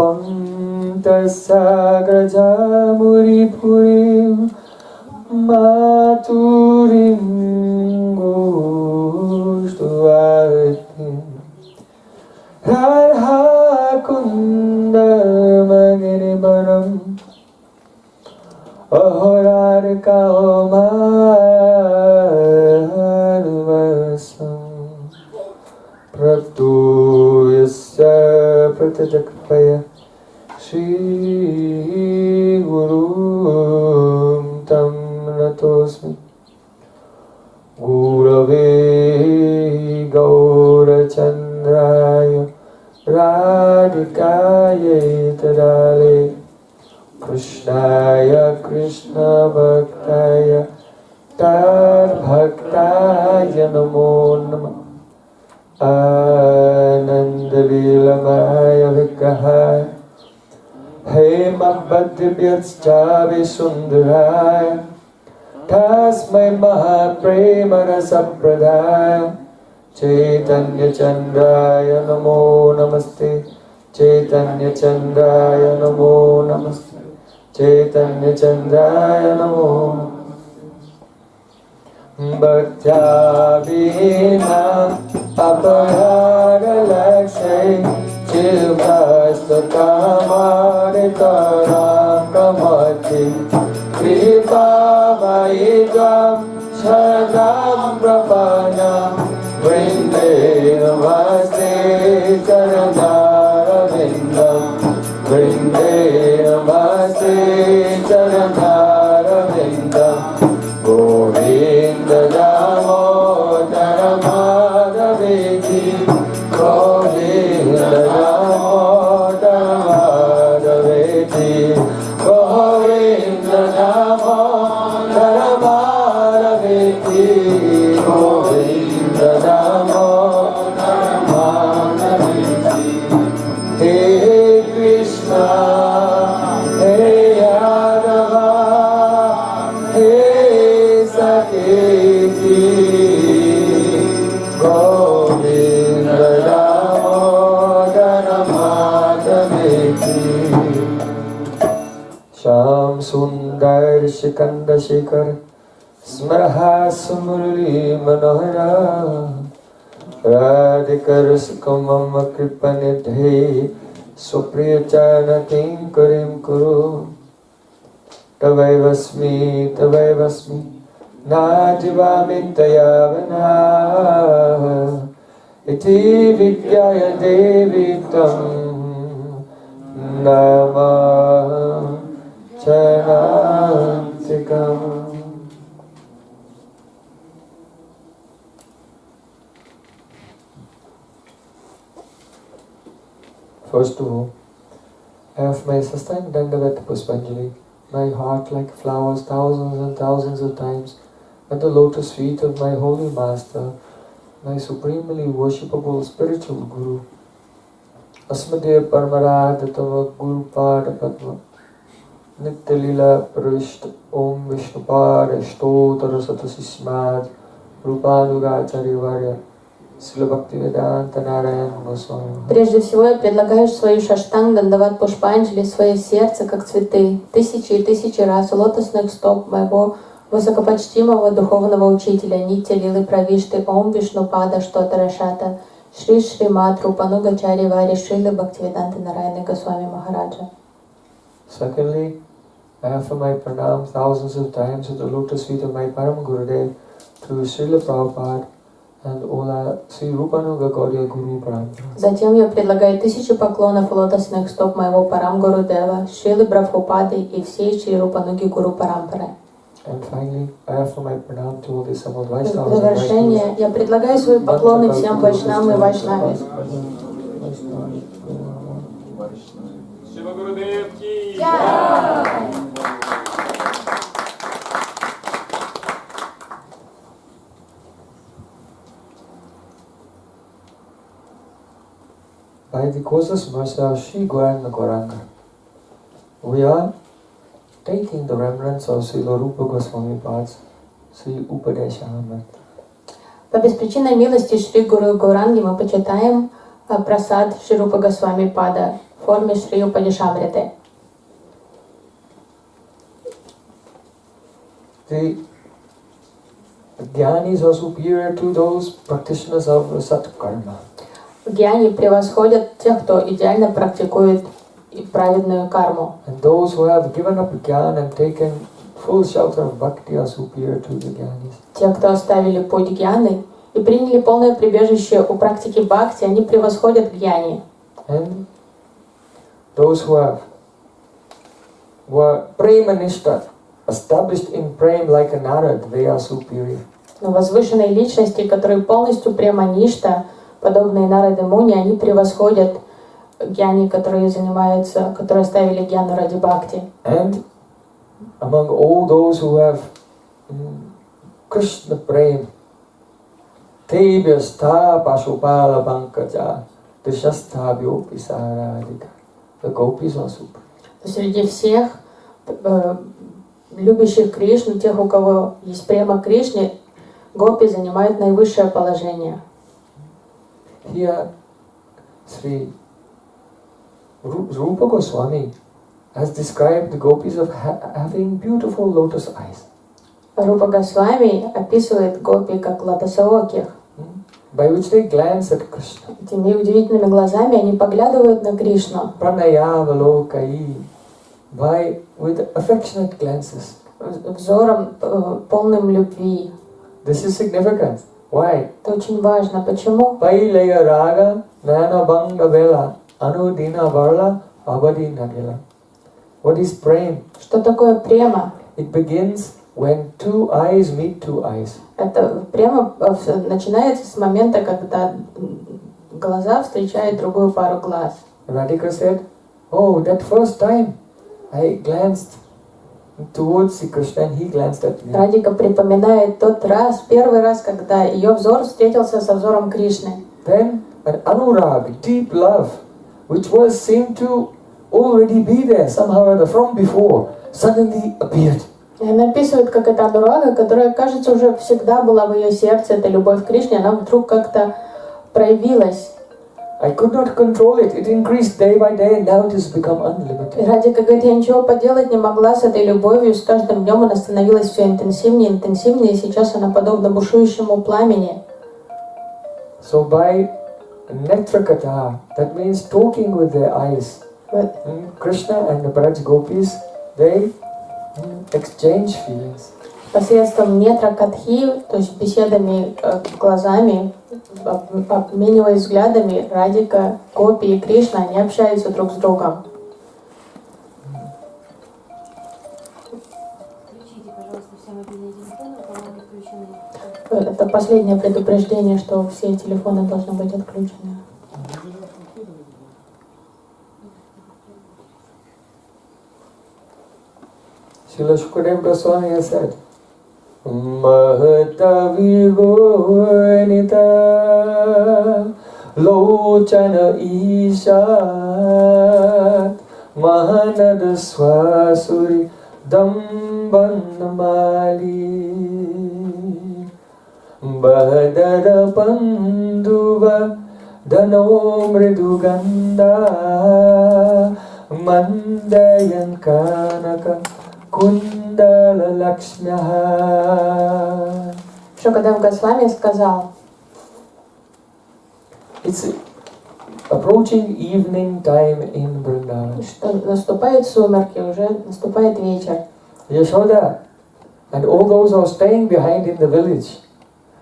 Pantasagrajamuri purim maturim gustuatim Radha kundamagiribaram ahorar kaomarvasam praptu yasya pratajakpaya Shri Gurum tam natosmi Gurave Gaurachandraya Radhikaye Tadale Krishnaya Krishna Bhaktaya Tad Bhaktaya Namo Namah Ananda Vilamaya Vigrahaya Hemabhadvyacchavi Sundaraya Tasmai Mahaprema Rasapradaya Chaitanya Chandraya Namo Namaste Chaitanya Chandraya Namo Namaste Chaitanya Chandraya Namo Bhaktya Vina Aparara Lakshay Chilvasta Kamaritara Kamati Kripa Vaidam Shadam Prapana Vrinde Namaste Charanara Vindam Vrinde Namaste Charanara Vindam Govinda Damodara Madhaveti Govinda Damodara Madhaveti Govinda Damodara Madhaveti Govinda Damodara Madhaveti He Krishna He Radha He Saketi Govinda Damodara Madhaveti Sham Sundar Shikanda Shikhar Smaraha Sumurli Manohara Radhikar Sukamam Kripanidhe Supriyachana Kinkarim Kuru Tavaivasmi Najivamintayavana Iti Vidyaya Devi Tam Nama Chanantikam. First of all, I have my sustained Dandavat Puspanjali, my heart like flowers thousands and thousands of times at the lotus feet of my holy master, my supremely worshipable spiritual guru. Asmadeva Paramaradhatama Guru Pada Padma Nitya Lila Parishta Om Vishnupada Shtotara Satasismad Rupanugacharya Varya Srila Bhaktivedanta Narayana Goswami. Прежде всего я предлагаю свою шаштанг Дандават Пушпанджали, свое сердце, как цветы, тысячи и тысячи раз у лотосных стоп моего высокопочтимого духовного учителя Нитья Лилы Правишты Ом Вишнупада Штотара Шата Шри Шримат Рупанугачари Вари Шрила Бхактивиданта Нараяна Госвами Махараджа. Secondly, I offer my pranam thousands of times at the lotus feet of my Param Gurudev to Srila Prabhupada and Ola Sri Rupanuga Gauriya Guru Parampara. Затем я предлагаю тысячи поклонов у лотосных стоп моего Парам Гурудева, Шрилы Прабхупады и всей Шри Рупануги Гуру Парампары. And finally, I offer my pranam to all the Samad Vaishnavas. В завершение я предлагаю свои поклоны всем вайшнавам и вайшнаве. Шива Гурудев ки! By the causeless mercy of Sri Gauranga Gauranga, we are taking the remnants of Sri Rupa Goswami Pad's Sri Upadeshamrita. По беспричинной милости Шри Гуру Гауранги мы почитаем прасад Шри Рупа Госвами Пада в форме Шри Упадешамриты. The Gyanis are superior to those practitioners of Sat Karma. Гьяни превосходят тех, кто идеально практикует праведную карму. And those who have given up Gyan and taken full shelter of Bhakti are superior to the Gyanis. Те, кто оставили путь гьяны и приняли полное прибежище у практики бхакти, они превосходят гьяни. And those who were Prema Nishta, established in Prem like a Narad, they are superior. Но возвышенные личности, которые полностью према-ништа, подобные Нарады Муни, они превосходят гьяни, которые оставили гьяну ради бхакти. And among all those who have Krishna Prem, Tevyastha Pashupala Pankaja, Dishasthabhyopi Saradika, the gopis are super. Среди всех любящих Кришну, тех, у кого есть према Кришне, гопи занимают наивысшее положение. Here, Sri Rupa Goswami has described the gopis of having beautiful lotus eyes. Рупа Госвами описывает гопи как лотосооких. By which they glance at Krishna. Этими удивительными глазами они поглядывают на Кришну. Pranayavalokai, with affectionate glances. Взором полным любви. This is significant. Why? Это очень важно. Почему? Pailaya raga nana banga vela anudina varla abadi nagila. What is prem? Что такое према? It begins when two eyes meet two eyes. Это према начинается с момента, когда глаза встречают другую пару глаз. Radhika said, "Oh, that first time I glanced towards Sri Krishna and he glanced at me." Радика припоминает тот раз, первый раз, когда ее взор встретился со взором Кришны. Then an anurag, deep love, which seemed to already be there somehow or other from before, suddenly appeared. И она описывает, как эта анурага, которая, кажется, уже всегда была в ее сердце, эта любовь к Кришне, она вдруг как-то проявилась. I could not control it. It increased day by day, and now it has become unlimited. И Радика говорит, я ничего поделать не могла с этой любовью, с каждым днем она становилась все интенсивнее, интенсивнее, и сейчас она подобна бушующему пламени. So by netrakata, that means talking with their eyes, Krishna and the Braj gopis, they exchange feelings. Посредством нетракатхи, то есть беседами глазами, обмениваясь взглядами, Радика, Гопи и Кришна, они общаются друг с другом. Включите, пожалуйста, все мобильные телефоны, у кого они включены. Это последнее предупреждение, что все телефоны должны быть отключены. Srila Shukadev Goswami has said, Mahata Vigonita Lochana Ishat Mahanad Swasuri Dambandamali Bahadara Panduva Dano Mriduganda Mandayan Kanaka Kundala Lakshmyaha. Шукадев Госвами сказал, It's approaching evening time in Vrindavan. что наступают сумерки, уже наступает вечер. Yashoda and all those who are staying behind in the village,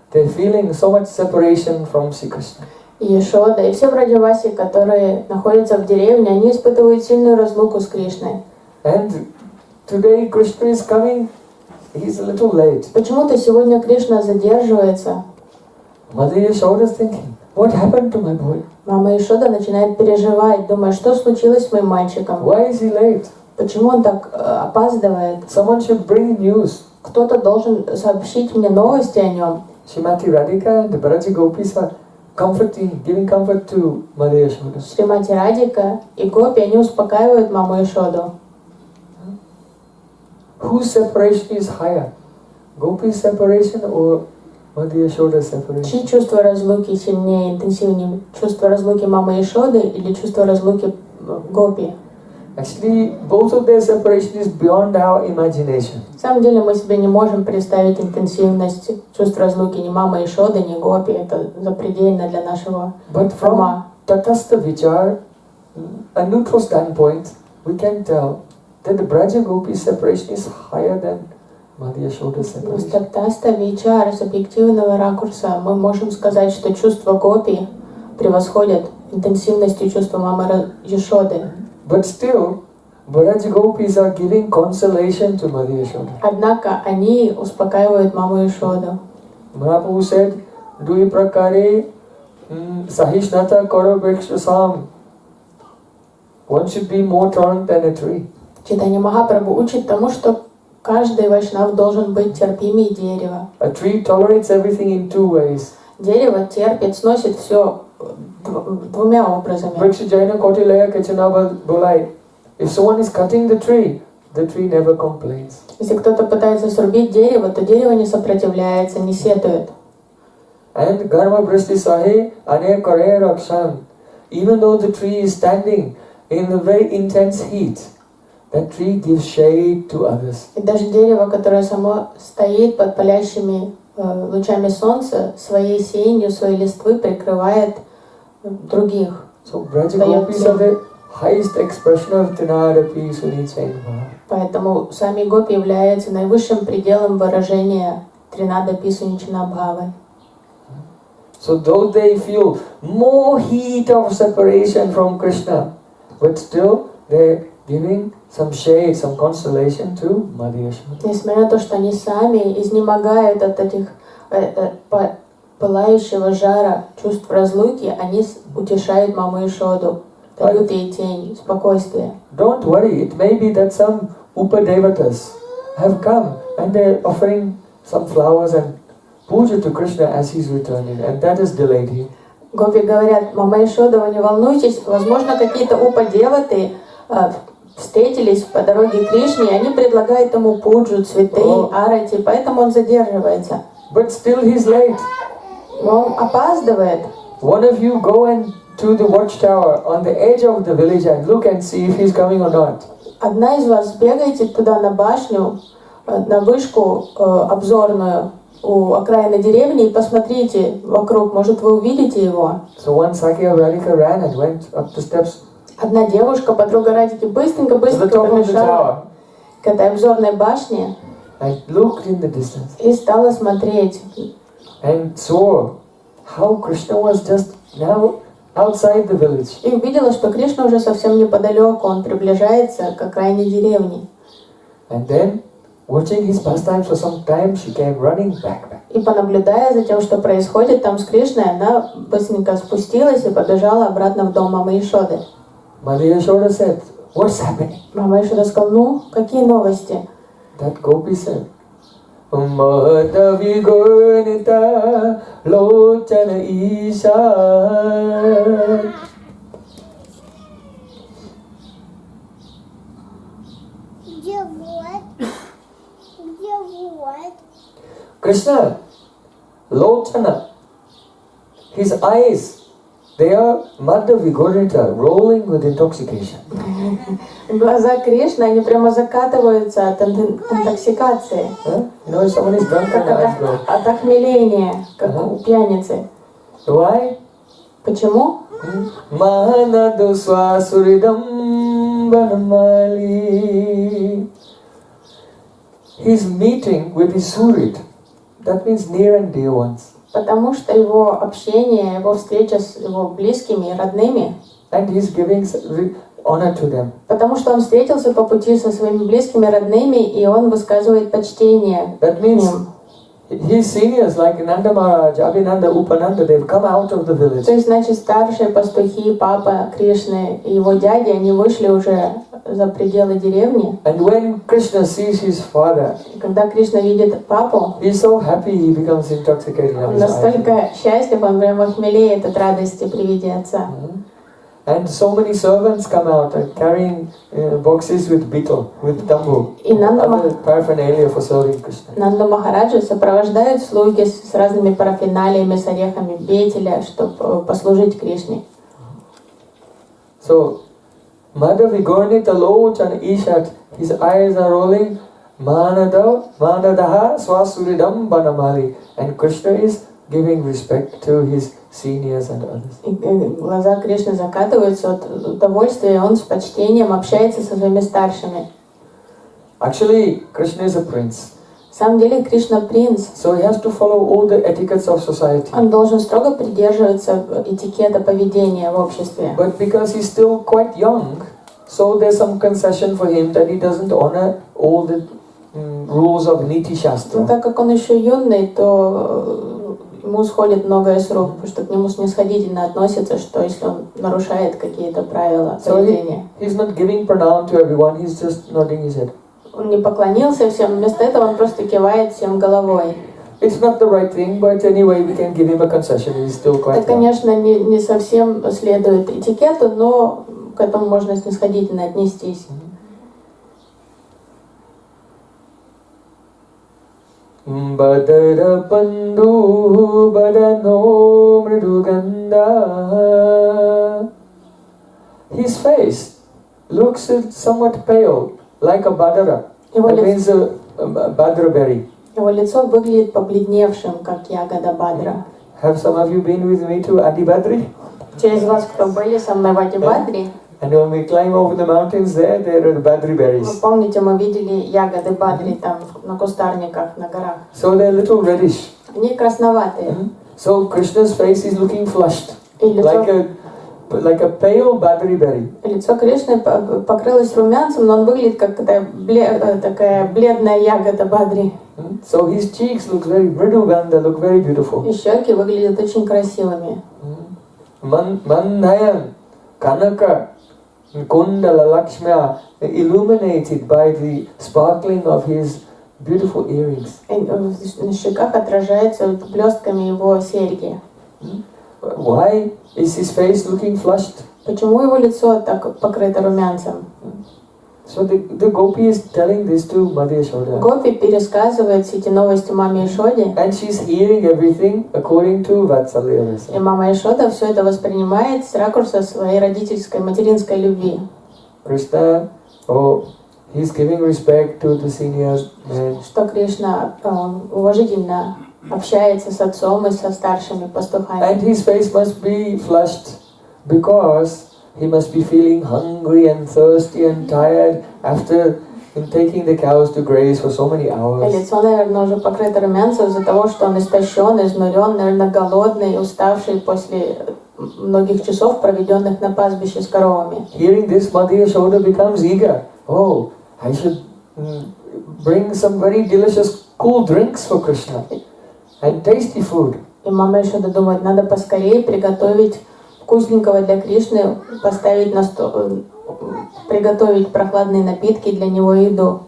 they're feeling so much separation from Sri Krishna. И Йешода, и все браджаваси, которые находятся в деревне, они испытывают сильную разлуку с Кришной. And today Krishna is coming, he's a little late. Почему-то сегодня Кришна задерживается. Mother Yashoda is thinking, what happened to my boy? Мама Йешода начинает переживать, думая, что случилось с моим мальчиком. Why is he late? Почему он так опаздывает? Someone should bring news. Кто-то должен сообщить мне новости о нем. Srimati Radhika and the Braja Gopis are comforting, giving comfort to Mother Yashoda. Шримати Радика и Гопи, они успокаивают маму Йешоду. Whose separation is higher? Gopi's separation or Mother Yashoda's separation? Чьи чувства разлуки сильнее, интенсивнее? Чувство разлуки мамы Йешоды или чувство разлуки гопи. Actually, both of their separation is beyond our imagination. На самом деле мы себе не можем представить интенсивность чувств разлуки ни мамы Ешоды, ни гопи. Это запредельно для нашего ума. Tatastha Vichar, a neutral standpoint, we can tell that the Braja Gopi separation is higher than Madhya Yashoda's separation. С Татастха Вичара, с объективного ракурса, мы можем сказать, что чувства гопи превосходят интенсивностью чувства мамы Ешоды. But still, Braja Gopis are giving consolation to Madhya Yashoda. Однако они успокаивают маму Ешоду. Mahaprabhu said, Dui prakare sahishnata karo bhikshasam. One should be more tolerant than a tree. Чайтанья Махапрабху учит тому, что каждый вайшнав должен быть терпимее дерева. A tree tolerates everything in two ways. Дерево терпит, сносит все двумя образами. Vriksha Jaina Kotilaya Kachana Bolai. If someone is cutting the tree never complains. Если кто-то пытается срубить дерево, то дерево не сопротивляется, не сетует. And Garma Brishti Sahe Ane Kare Rakshan. Even though the tree is standing in a very intense heat, that tree gives shade to others. И даже дерево, которое само стоит под палящими лучами солнца, своей сенью, своей листвы прикрывает других. So Braja Gopis are the highest expression of Tinadapi Sunitsain Bhava. Поэтому сами гопи являются наивысшим пределом выражения Тринада Писунична Бхавы. So though they feel more heat of separation from Krishna, but still they're giving some shade, some consolation to Madhya Yashoda. Несмотря на то, что они сами изнемогают от этих пылающего жара чувств разлуки, они утешают маму Ешоду, дают ей тень, спокойствие. Don't worry, it may be that some Upadevatas have come and they're offering some flowers and puja to Krishna as he's returning, and that has delayed him. Гопи говорят: мама Ешода, вы не волнуйтесь, возможно, какие-то упадеваты встретились по дороге к Кришне, и они предлагают ему пуджу, цветы, арати, поэтому он задерживается. But still he's late. Он опаздывает. One of you go and to the watchtower on the edge of the village and look and see if he's coming or not. Одна из вас бегайте туда на башню, на вышку обзорную у окраины деревни и посмотрите вокруг, может вы увидите его. So one Sakya Radhika ran and went up the steps. Одна девушка, подруга Радики, быстренько побежала к этой обзорной башне и стала смотреть. And saw how Krishna was just now outside the village. И увидела, что Кришна уже совсем неподалеку, он приближается к окраине деревни. And then, watching his pastimes for some time, she came running back. И понаблюдая за тем, что происходит там с Кришной, она быстренько спустилась и побежала обратно в дом мамы Ешоды. Madhya Yashoda said, "What's happening?" Мама Ешода сказала: ну, какие новости? That Gopi said, Mahata Vigornita Lochana Isha. Krishna, Lochana, his eyes, they are Madha Vigornita, rolling with intoxication. Глаза Кришны, они прямо закатываются от интоксикации. You know, if someone is drunk, от охмеления, как у пьяницы. Why? Почему? Mahanadu swasuridam banamali. He's meeting with his surit. That means near and dear ones. Потому что его общение, его встреча с его близкими и родными. And he's giving honor to them. Потому что он встретился по пути со своими близкими, родными, и он высказывает почтение к ним. His seniors, like Nanda Maharaj, Abhinanda, Upananda, they've come out of the village. То есть, значит, старшие пастухи, папа Кришны и его дяди, они вышли уже за пределы деревни. And when Krishna sees his father, когда Кришна видит папу, he's so happy he becomes intoxicated. Он настолько счастлив, он прямо хмелеет от радости при виде отца. And so many servants come out and carrying boxes with betel, with tambu, other paraphernalia for serving Krishna. Нанду Махараджу сопровождают слуги с разными параферналиями, с орехами бетеля, чтобы послужить Кришне. So Madhavigornita lochan ishat, his eyes are rolling, manadaha swasuridam banamali. And Krishna is giving respect to his seniors and others. И глаза Кришны закатываются от удовольствия, и он с почтением общается со своими старшими. Actually, Krishna is a prince. На самом деле Кришна принц. So he has to follow all the etiquettes of society. Он должен строго придерживаться этикета поведения в обществе. But because he's still quite young, so there's some concession for him that he doesn't honor all the rules of Niti Shastra. Но так как он еще юный, то ему сходит многое с рук, потому что к нему снисходительно относятся, что если он нарушает какие-то правила поведения. So he's not giving pranam to everyone, he's just nodding his head. Он не поклонился всем, вместо этого он просто кивает всем головой. It's not the right thing, but anyway, we can give him a concession. He's still quite Это, конечно, не совсем следует этикету, но к этому можно снисходительно отнестись. Badara pandu badano mriduganda. His face looks somewhat pale, like a badara. That means a badra berry. Его лицо выглядит побледневшим, как ягода бадра. Have some of you been with me to Adibadri? Те из вас, кто были со мной в Адибадри, And when we climb over the mountains there are the badri berries. вы помните, мы видели ягоды бадри там на кустарниках, на горах. So they're a little reddish. Они красноватые. So Krishna's face is looking flushed, И лицо, like a pale badri berry. лицо Кришны покрылось румянцем, но он выглядит как такая бледная ягода бадри. So his cheeks look very mriduganda, look very beautiful. И щеки выглядят очень красивыми. Mandayan, Kanaka, Kundala Lakshmya, illuminated by the sparkling of his beautiful earrings. На щеках отражаются блестками его серьги. Why is his face looking flushed? Почему его лицо так покрыто румянцем? So the Gopi is telling this to Mother Yashoda. Гопи пересказывает все эти новости маме Ишоде. And she's hearing everything according to Vatsalya Rasa. И мама Ишода все это воспринимает с ракурса своей родительской, материнской любви. Krishna, he's giving respect to the seniors men. Что Кришна уважительно общается с отцом и со старшими пастухами. And his face must be flushed because he must be feeling hungry and thirsty and tired after taking the cows to graze for so many И hours. лицо, наверное, уже покрыто румянцем из-за того, что он истощен, изнурен, наверное, голодный, уставший после многих часов, проведенных на пастбище с коровами. Hearing this, Mother Yashoda becomes eager. Oh, I should bring some very delicious cool drinks for Krishna and tasty food. И мама Ишода думает, надо поскорее приготовить вкусненького для Кришны, поставить на стол, приготовить прохладные напитки для него и еду.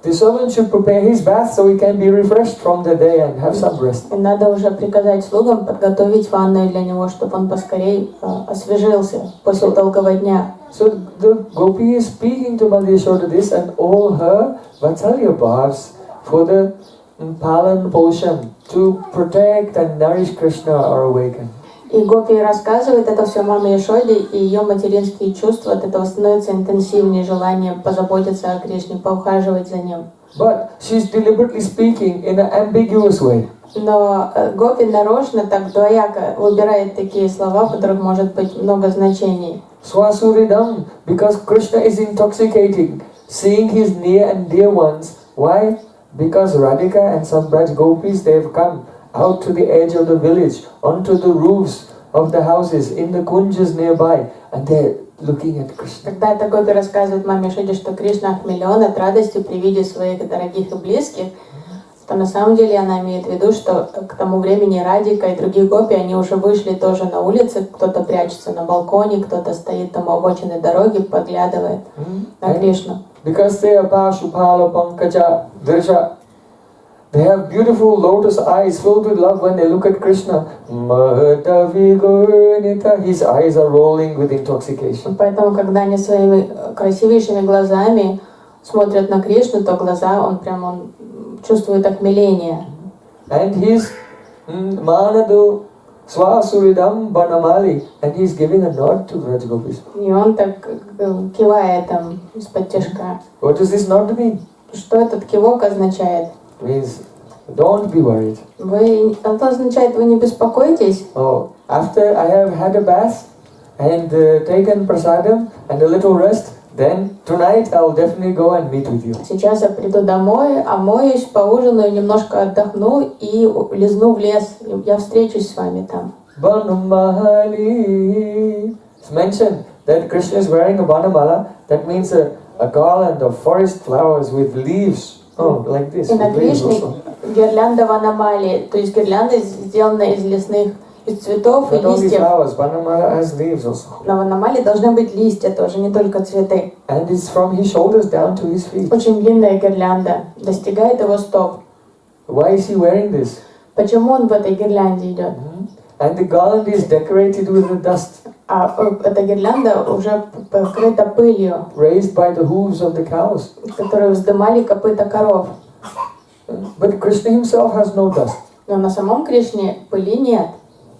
The servant should prepare his bath so he can be refreshed from the day and have some rest. И надо уже приказать слугам подготовить ванную для него, чтобы он поскорее освежился после долгого дня. So the Gopi is speaking to Mother Yashoda this and all her Vatsalya bhavs for the Palan Poshan to protect and nourish Krishna are awakened. И Гопи рассказывает это все маме Ишоде, и ее материнские чувства от этого становятся интенсивнее, желание позаботиться о Кришне, поухаживать за ним. But she's deliberately speaking in an ambiguous way. Но Гопи нарочно так двояко выбирает такие слова, в которых может быть много значений. Swasuridam, because Krishna is intoxicating, seeing his near and dear ones. Why? Because Radhika and some Braj Gopis, they have come out to the edge of the village, onto the roofs of the houses, in the kunjas nearby, and they're looking at Krishna. Когда эта Гопи рассказывает маме Ишоде, что Кришна охмелен от радости при виде своих дорогих и близких, то на самом деле она имеет в виду, что к тому времени Радика и другие Гопи, они уже вышли тоже на улице, кто-то прячется на балконе, кто-то стоит там у обочины дороги, поглядывает на Кришну. Because they are Pashupala Pankaja Dirsha, they have beautiful lotus eyes filled with love when they look at Krishna. His eyes are rolling with intoxication. Поэтому, когда они своими красивейшими глазами смотрят на Кришну, то глаза, он чувствует охмеление. And his Manadu Swasuridam Banamali, and he's giving a nod to Braj Gopis. И он так кивает там из-под тяжка. What does this nod mean? Что этот кивок означает? It means, don't be worried. Это означает, вы не беспокойтесь. Oh, after I have had a bath and taken prasadam and a little rest, then tonight I'll definitely go and meet with you. Сейчас я приду домой, омоюсь, поужинаю, немножко отдохну и лизну в лес. Я встречусь с вами там. Banamali. It's mentioned that Krishna is wearing a banamala. That means a garland of forest flowers with leaves. Oh, like this. И на with leaves Кришне also. гирлянда ванамали, то есть гирлянда сделана из лесных, из цветов и Not only листьев. flowers, banamala has leaves also. На ванамале должны быть листья тоже, не только цветы. And it's from his shoulders down to his feet. Очень длинная гирлянда, достигает его стоп. Why is he wearing this? Почему он в этой гирлянде идет? And the garland is decorated with the dust А эта гирлянда уже покрыта пылью, raised by the hooves of the cows. которую вздымали копыта коров. But Krishna himself has no dust. Но на самом Кришне пыли нет.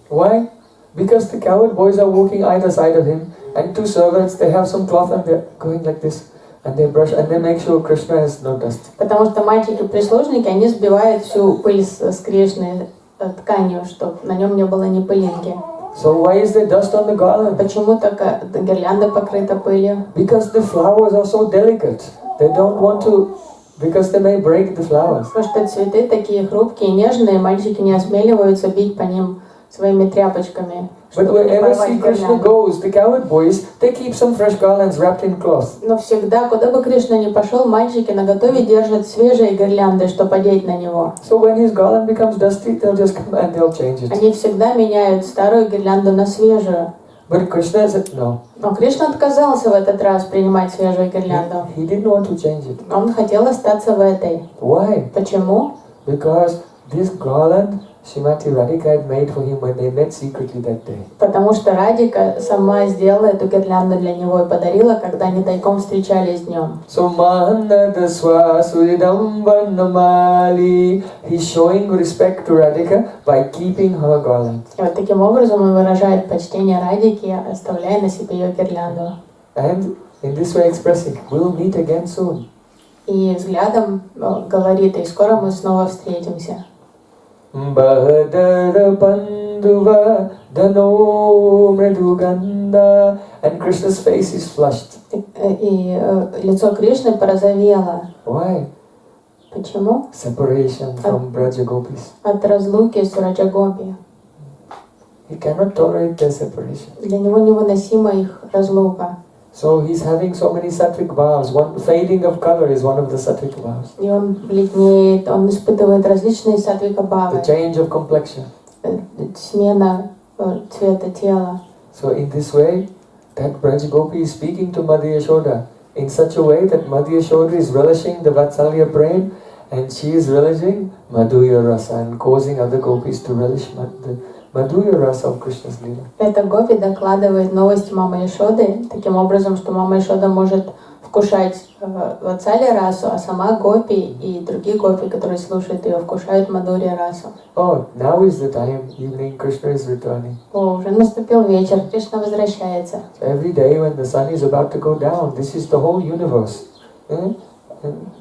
Why? Because the cowherd boys are walking either side of him, and two servants, they have some cloth and they're going like this, and they brush and they make sure Krishna has no dust. Потому что мальчики-прислужники, они сбивают всю пыль с Кришны тканью, чтобы на нем не было ни пылинки. So why is there dust on the garland? Почему такая гирлянда покрыта пылью? Because the flowers are so delicate. They don't want to, because they may break the flowers. Потому что цветы такие хрупкие, нежные, мальчики не осмеливаются бить по ним своими тряпочками. But wherever Sri Krishna goes, the cowherd boys, they keep some fresh garlands wrapped in cloth. Но всегда, куда бы Кришна ни пошел, мальчики наготове держат свежие гирлянды, чтобы одеть на него. So when his garland becomes dusty, they'll just come and they'll change it. Они всегда меняют старую гирлянду на свежую. But Krishna said no. Но Кришна отказался в этот раз принимать свежую гирлянду. He didn't want to change it. Он хотел остаться в этой. Why? Почему? Because this garland Srimati Radhika had made for him when they met secretly that day. Потому что Радика сама сделала эту гирлянду для него и подарила, когда они тайком встречались днем. So Mahanada Swasuridam Vanamali, he's showing respect to Radhika by keeping her garland. И вот таким образом он выражает почтение Радике, оставляя на себе ее гирлянду. And in this way expressing, we'll meet again soon. И взглядом говорит, и скоро мы снова встретимся. Bahadara Bandhuva Dano Mriduganda, and Krishna's face is flushed. И лицо Кришны порозовело. Why? Почему? Separation from Braja Gopis. От разлуки с Раджагопи. He cannot tolerate their separation. Для него невыносима их разлука. So he's having so many sattvic bhavs. One fading of color is one of the sattvic bhavs. И он бледнеет, он испытывает различные сатвика бхавы. The change of complexion. Смена цвета тела. So in this way, that Braj Gopi is speaking to Madhya Yashoda in such a way that Madhya Yashoda is relishing the Vatsalya Prem, and she is relishing Madhurya Rasa and causing other gopis to relish the Madhurya Rasa of Krishna's Leela. Эта гопи докладывает новости мамы Яшоды таким образом, что мама Яшода может вкушать Ватсалия расу, а сама гопи и другие гопи, которые слушают ее, вкушают Мадхурья расу. Oh, now is the time, evening, Krishna is returning. О, уже наступил вечер, Кришна возвращается. So every day when the sun is about to go down, this is the whole universe.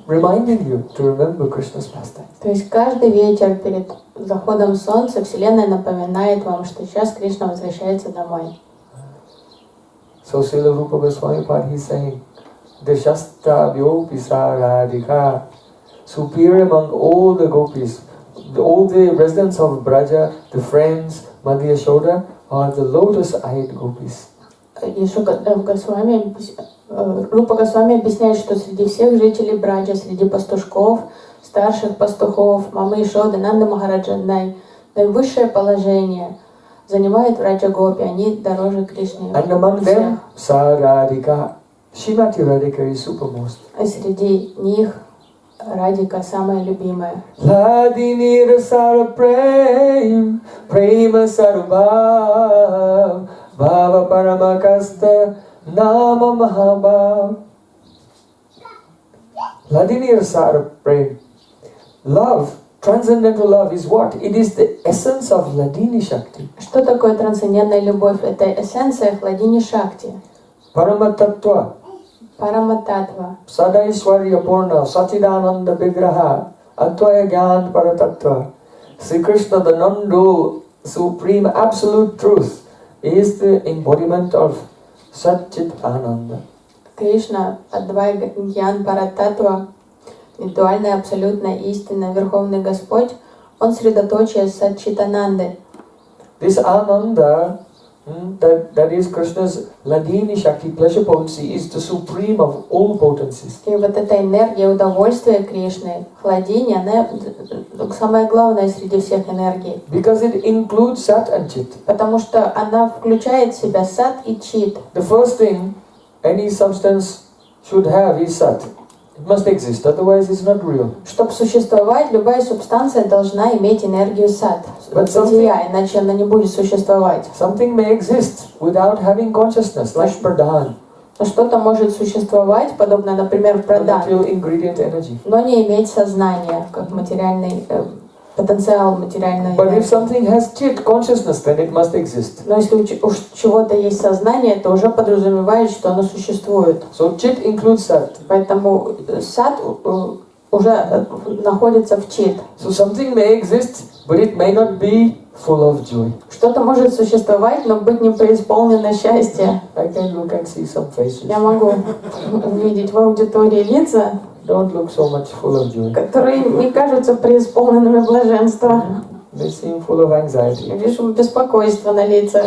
Reminding you to remember Krishna's pastime. То есть каждый вечер перед заходом солнца Вселенная напоминает вам, что сейчас Кришна возвращается домой. So Srila Rupa Goswami Pad, he's saying, Deshasta Vyopisa Radhika, superior among all the gopis, all the residents of Braja, the friends, Madhya Yashoda, are the lotus-eyed gopis. Рупа Госвами объясняет, что среди всех жителей Браджа, среди пастушков, старших пастухов, мамы Яшоды, Нанда Махараджа, наивысшее положение занимает Раджа Гопи, они дороже Кришны. And among them, Saradhika, Srimati Radhika is supermost. А среди них Радика самая любимая. Ladini Rasara Prem, Prema Sarubhav, Bhava Paramakasta, Nama Mahabhav. Ladini Rasara Prem. Love transcendental love is what? It is the essence of Hladini Shakti. Что такое трансцендентная любовь? Это эссенция Хладини Шакти. Paramatatva. Парамататва. Sadaishwarya Purna, Sachidananda Vigraha, Advaya Gyan Paratattva. Sri Krishna, the non-dual, supreme, absolute truth, is the embodiment of Satchit Ananda. Кришна, Адвай Гьян Парататва, индивидуальная абсолютная истина, Верховный Господь, Он средоточие Сатчитананды. This Ananda, that is Krishna's Hladini Shakti, pleasure potency, is the supreme of all potencies. И вот эта энергия удовольствия Кришны, Хладини, она самая главная среди всех энергий. Because it includes Sat and Chit. Потому что она включает в себя Сат и Чит. The first thing any substance should have is Sat. It must exist, otherwise it's not real. Чтобы существовать, любая субстанция должна иметь энергию Сат, бытия, иначе она не будет существовать. Something may exist without having consciousness, like Pradhan. Но что-то может существовать, подобно, например, Прадан, но не иметь сознания, как материальный потенциал материальной But if энергии. something has Chit, consciousness, then it must exist. Но если у чего-то есть сознание, это уже подразумевает, что оно существует. So Chit includes Sat. Поэтому Сат уже находится в Чит. So something may exist, but it may not be full of joy. Что-то может существовать, но быть не преисполнено счастья. I can look and see some faces. Я могу увидеть в аудитории лица, Don't look so much full of joy. которые не кажутся преисполненными блаженства. They seem full of anxiety. Вижу беспокойство на лицах.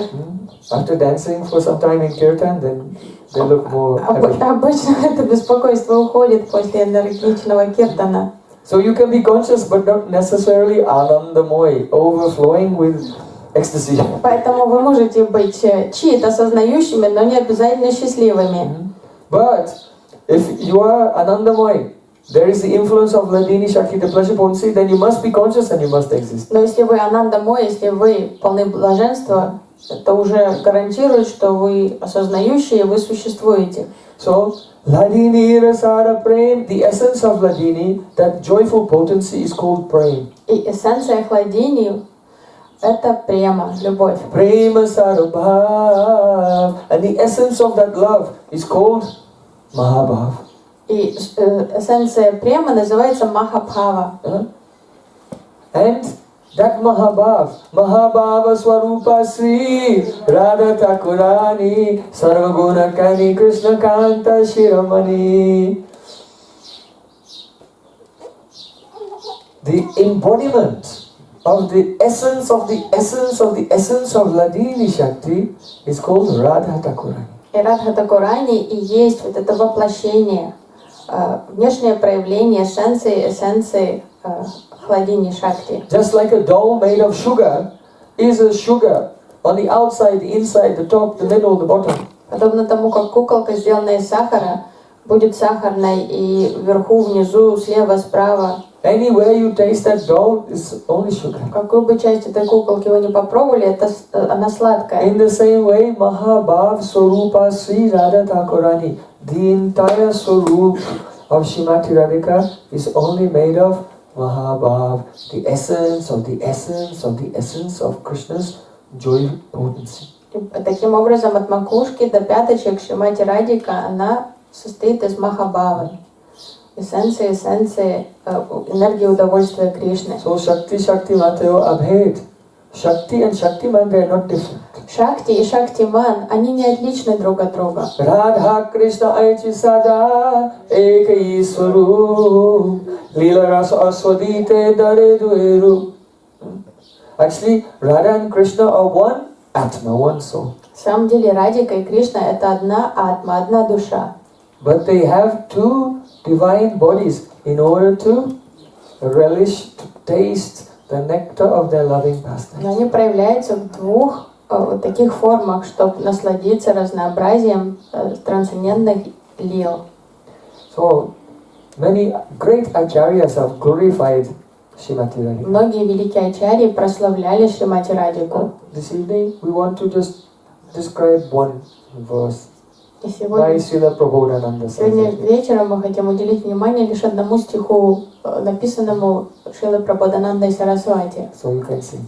After dancing for some time in kirtan, then they look more happy. Обычно это беспокойство уходит после энергичного киртана. So you can be conscious, but not necessarily anandamoy, overflowing with ecstasy. Поэтому вы можете быть чьи-то осознающими, но не обязательно счастливыми. But if you are anandamoy, there is the influence of Hladini Shakti, the pleasure potency, then you must be conscious and you must exist. Но если вы анандамой, если вы полны блаженства, это уже гарантирует, что вы осознающие, вы существуете. So, Hladini Rasa Prem, the essence of Hladini, that joyful potency is called Prem. И эссенция Хладини — это према, любовь. Prema Sarabhav. And the essence of that love is called Mahabhav. И эссенция према называется Махабхава. And that Mahabhava Swarupa Sri Radha Thakurani Sarvaguna Kani Krishna Kanta Shiramani. The embodiment of the essence of the essence of the essence of Hladini Shakti is called Radha Thakurani. И Радха Такурани и есть вот это воплощение, внешнее проявление эссенции Хладини Шакти. Just like a doll made of sugar is a sugar on the outside, the inside, the top, the middle, the bottom. Подобно тому, как куколка, сделанная из сахара, будет сахарной и вверху, внизу, слева, справа. Anywhere you taste that doll is only sugar. Какую бы часть этой куколки вы не попробовали, она сладкая. In the same way, Mahabhav Swarupa Sri Radha Thakurani, the entire Swarup of Srimati Radhika is only made of Mahabhav, the essence of the essence of the essence of Krishna's joy potency. Таким образом, от макушки до пяточек Шримати Радика, она состоит из Махабхавы, эссенции энергии удовольствия Кришны. So Shakti Matayo Abhed. Shakti and Shaktiman, they are not different. Шакти и Шактиман, они не отличны друг от друга. Radha Krishna Aichi Sada Ekai Swarup Lila Rasa Aswadite Dare Dueru. Actually, Radha and Krishna are one Atma, one soul. На самом деле Радика и Кришна — это одна атма, одна душа. But they have two divine bodies in order to relish, to taste the nectar of their loving pastime. Но они проявляются в двух таких формах, чтобы насладиться разнообразием трансцендентных лил. So, many great acharyas have glorified Srimati Radhika. Многие великие ачарьи прославляли Шримати Радику. This evening, we want to just describe one verse. И by Srila Prabodhananda сегодня Saraswati. вечером мы хотим уделить внимание лишь одному стиху, написанному Шрилой Прабодханандой Сарасвати. So you can see.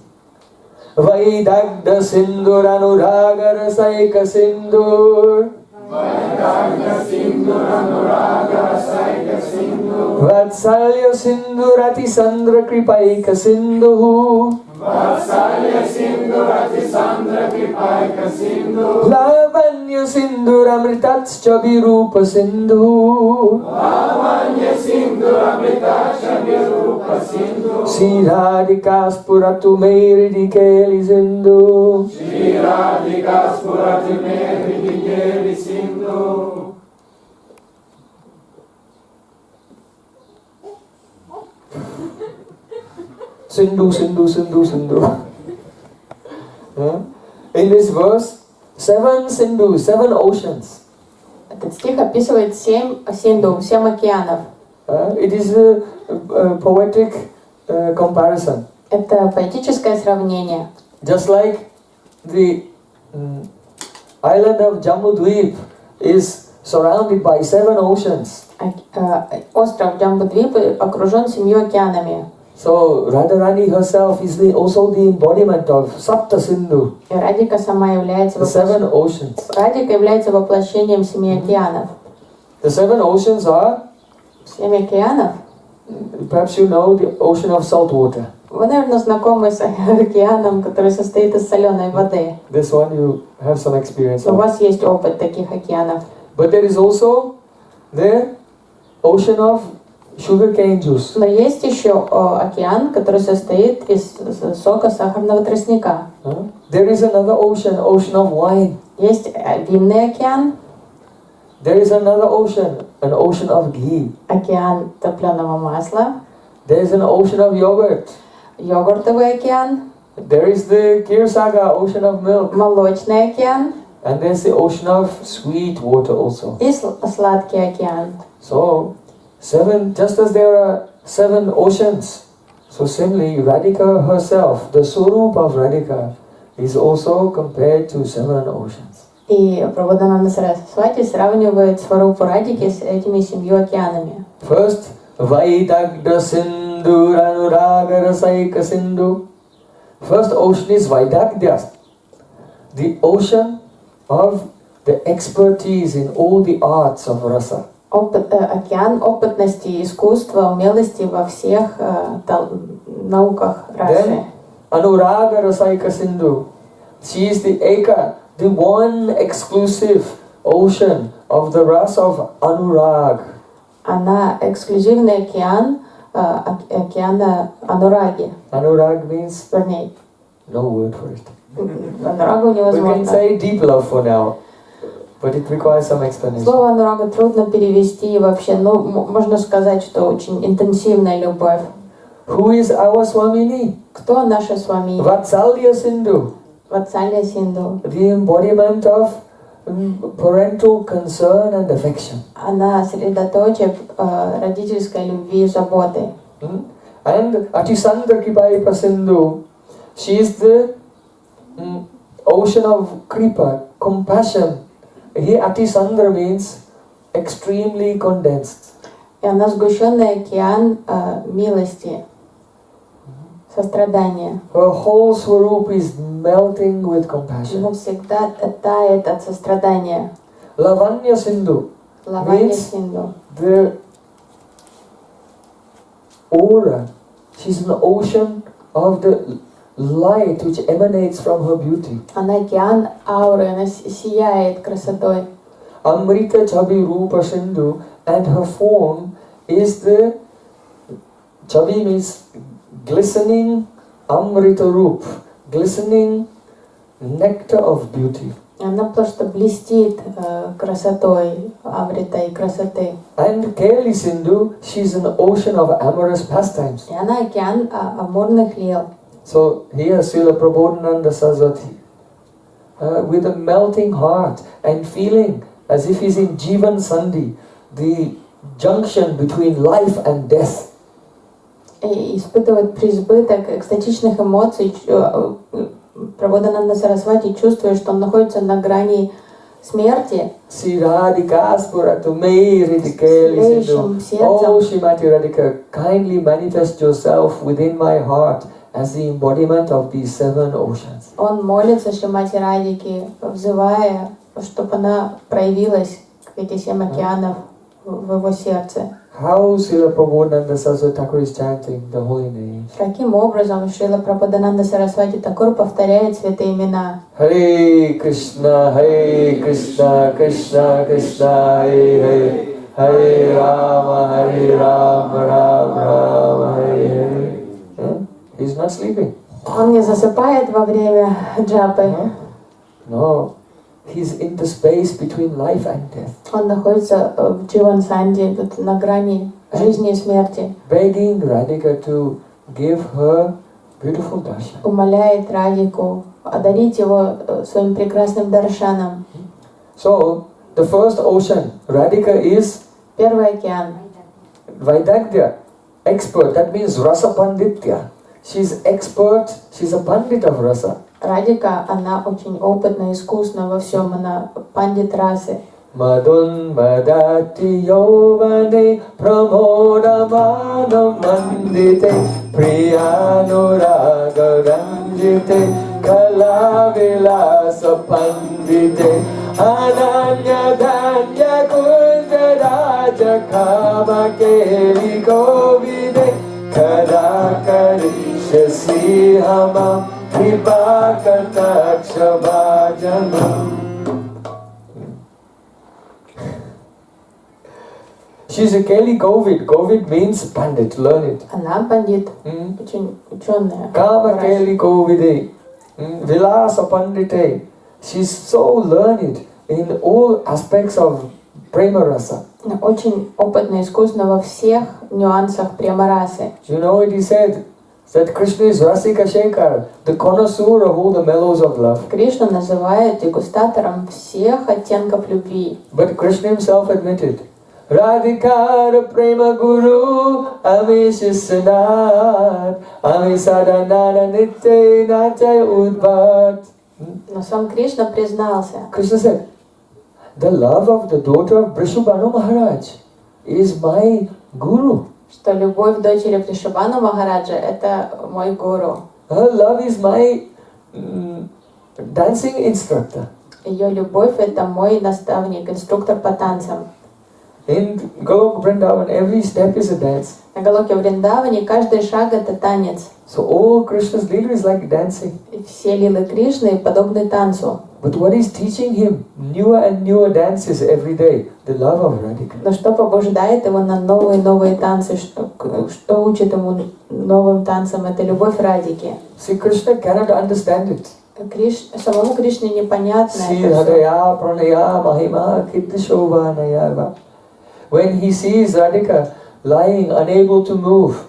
Vaidagda Sindur Anuragar Saika Sindur Vatsalya Sindur Ati Sandra Kripaika Sindu Lavanya Sindur Amritatscha Virupa Sindu Sri Radhika's Puratu Meridi Keli Sindu Sindhu, Sindhu, Sindhu, Sindhu. In this verse, 7 Sindhus, 7 oceans. Этот стих описывает 7 синду, 7 океанов. It is a poetic comparison. Это поэтическое сравнение. Just like the island of Jambudvip is surrounded by 7 oceans. Остров Джамбудвип окружен 7 океанами. So Radharani herself is also the embodiment of Sapta Sindhu, И Радика сама является the 7 oceans. Радика является воплощением 7 океанов. The 7 oceans are, 7 океанов. perhaps you know, the ocean of salt water. Вы, наверное, знакомы с океаном, который состоит из соленой воды. This one you have some experience У of. вас есть опыт таких океанов. But there is also the ocean of sugarcane juice. Но есть еще океан, который состоит из сока сахарного тростника. There is another ocean, ocean of wine. Есть винный океан, There is another ocean, an ocean of ghee. океан топленого масла, There is an ocean of yogurt. йогуртовый океан, There is the Kirsaga, ocean of milk. молочный океан And there's the ocean of sweet water also. и сладкий океан. So, 7, just as there are 7 oceans, so similarly Radhika herself, the Swarup of Radhika, is also compared to 7 oceans. И Прабодхананда Сарасвати сравнивает Сварупу Радики с этими 7 океанами. First, Vaidagda Sindhu Anuraga Rasaika Sindhu. First ocean is Vaidagdya, the ocean of the expertise in all the arts of rasa. Океан опытности, искусства, умелости во всех науках расы. Then, Anuraga Rasaika Sindhu. She is the Eka, the one exclusive ocean of the rasa of Anurag. Она эксклюзивный океан, океана Анураги. Anurag means Вернее, no word for it. Анурагу We can невозможно. say deep love for now, but it requires some explanation. Слово Анурага трудно перевести вообще, но можно сказать, что очень интенсивная любовь. Who is our Swamini? Кто наша Свами? Vatsalya Sindhu, Ватсалья Синду. the embodiment of parental concern and affection. Она средоточие родительской любви и заботы. And Atisandra Kripa Sindhu, she is the ocean of Kripa, compassion. Here Atisandra means extremely condensed. И она сгущенный океан милости, сострадания. Her whole swarup is melting with compassion. Он всегда тает от сострадания. Lavanya Sindhu Лаванья means Синду. the aura. She's an ocean of the light which emanates from her beauty. Она океан ауры, она сияет красотой. Amrita Chabi Rupa Sindhu, and her form is the Chabi means glistening Amrita Rup, glistening nectar of beauty. Она просто блестит красотой, амритой красоты. And Keli Sindhu, she's an ocean of amorous pastimes. И она океан амурных лил. So here Srila Prabodhananda Saraswati, with a melting heart and feeling as if he's in Jivan Sandhi, the junction between life and death. И испытывает преизбыток экстатичных эмоций. Прабодхананда Сарасвати чувствует, что он находится на грани смерти, Sri Radhika's Puratu Mei Radhikali злейшим Sindhu. Oh, сердцем, Shrimati Radhika, kindly manifest yourself within my heart as the embodiment of these 7 oceans. он молится Шримати Радике, взывая, чтобы она проявилась, эти 7 океанов в его сердце. How Srila Prabhupada Saraswati Thakur is chanting the holy names. Каким образом Шрила Прабхупадананда Сарасвати Такур повторяет святые имена? Hare Krishna, Krishna Krishna, Hare Hare Rama, Rama, Hare Hare. He's not sleeping. Он не засыпает во время джапы. No. He's in the space between life and death. Он находится в Дживансанде, тут на грани жизни и смерти. Begging Radhika to give her beautiful darshan. Умоляет Радику одарить его своим прекрасным даршаном. So, the first ocean, Radhika is Первый океан. Vaidagya, expert. That means Rasa Panditya. She's expert, she's a pandit of Rasa. Радика, она очень опытна, искусна во всем, она пандит расы. Madun madati yovane pramoda manam mandite priyanuraga ranjite kala vilasa pandite ananya danya kunja raja kama keli govide kara karisha sihama kripa kataksha bhajanam. She's a Keli Govid. Govid means pandit, learn it. Она пандит, очень ученая. Kama Keli Govide. Vilasa Pandite. She's so learned in all aspects of Prema Rasa. Очень опытна, искусна во всех нюансах према-расы. You know it is said that Krishna is Rasika Shekhar, the connoisseur of all the mellows of love. Кришну называют дегустатором всех оттенков любви. But Krishna himself admitted, Radhikara Prema Guru Amishisanat Amisadanana Nitya Natya Udbhat. Но сам Кришна признался, Krishna said, the love of the daughter of Brishubhanu Maharaj is my guru. что любовь дочери Вришабхану Махараджа — это мой гуру. Her love is my dancing instructor. Ее любовь — это мой наставник, инструктор по танцам. In Golok Vrindavan, every step is a dance. На Галоке Вриндаване каждый шаг — это танец. So all Krishna's lila is like dancing. И все лилы Кришны подобны танцу. But what is teaching him newer and newer dances every day? The love of Radhika. Но что побуждает его на новые и новые танцы, что учит ему новым танцам, это любовь Радики. See, Krishna cannot understand it. Самому Кришне непонятно это всё. Hridaya pranaya mahima kiddishovanaya. When he sees Radhika lying, unable to move,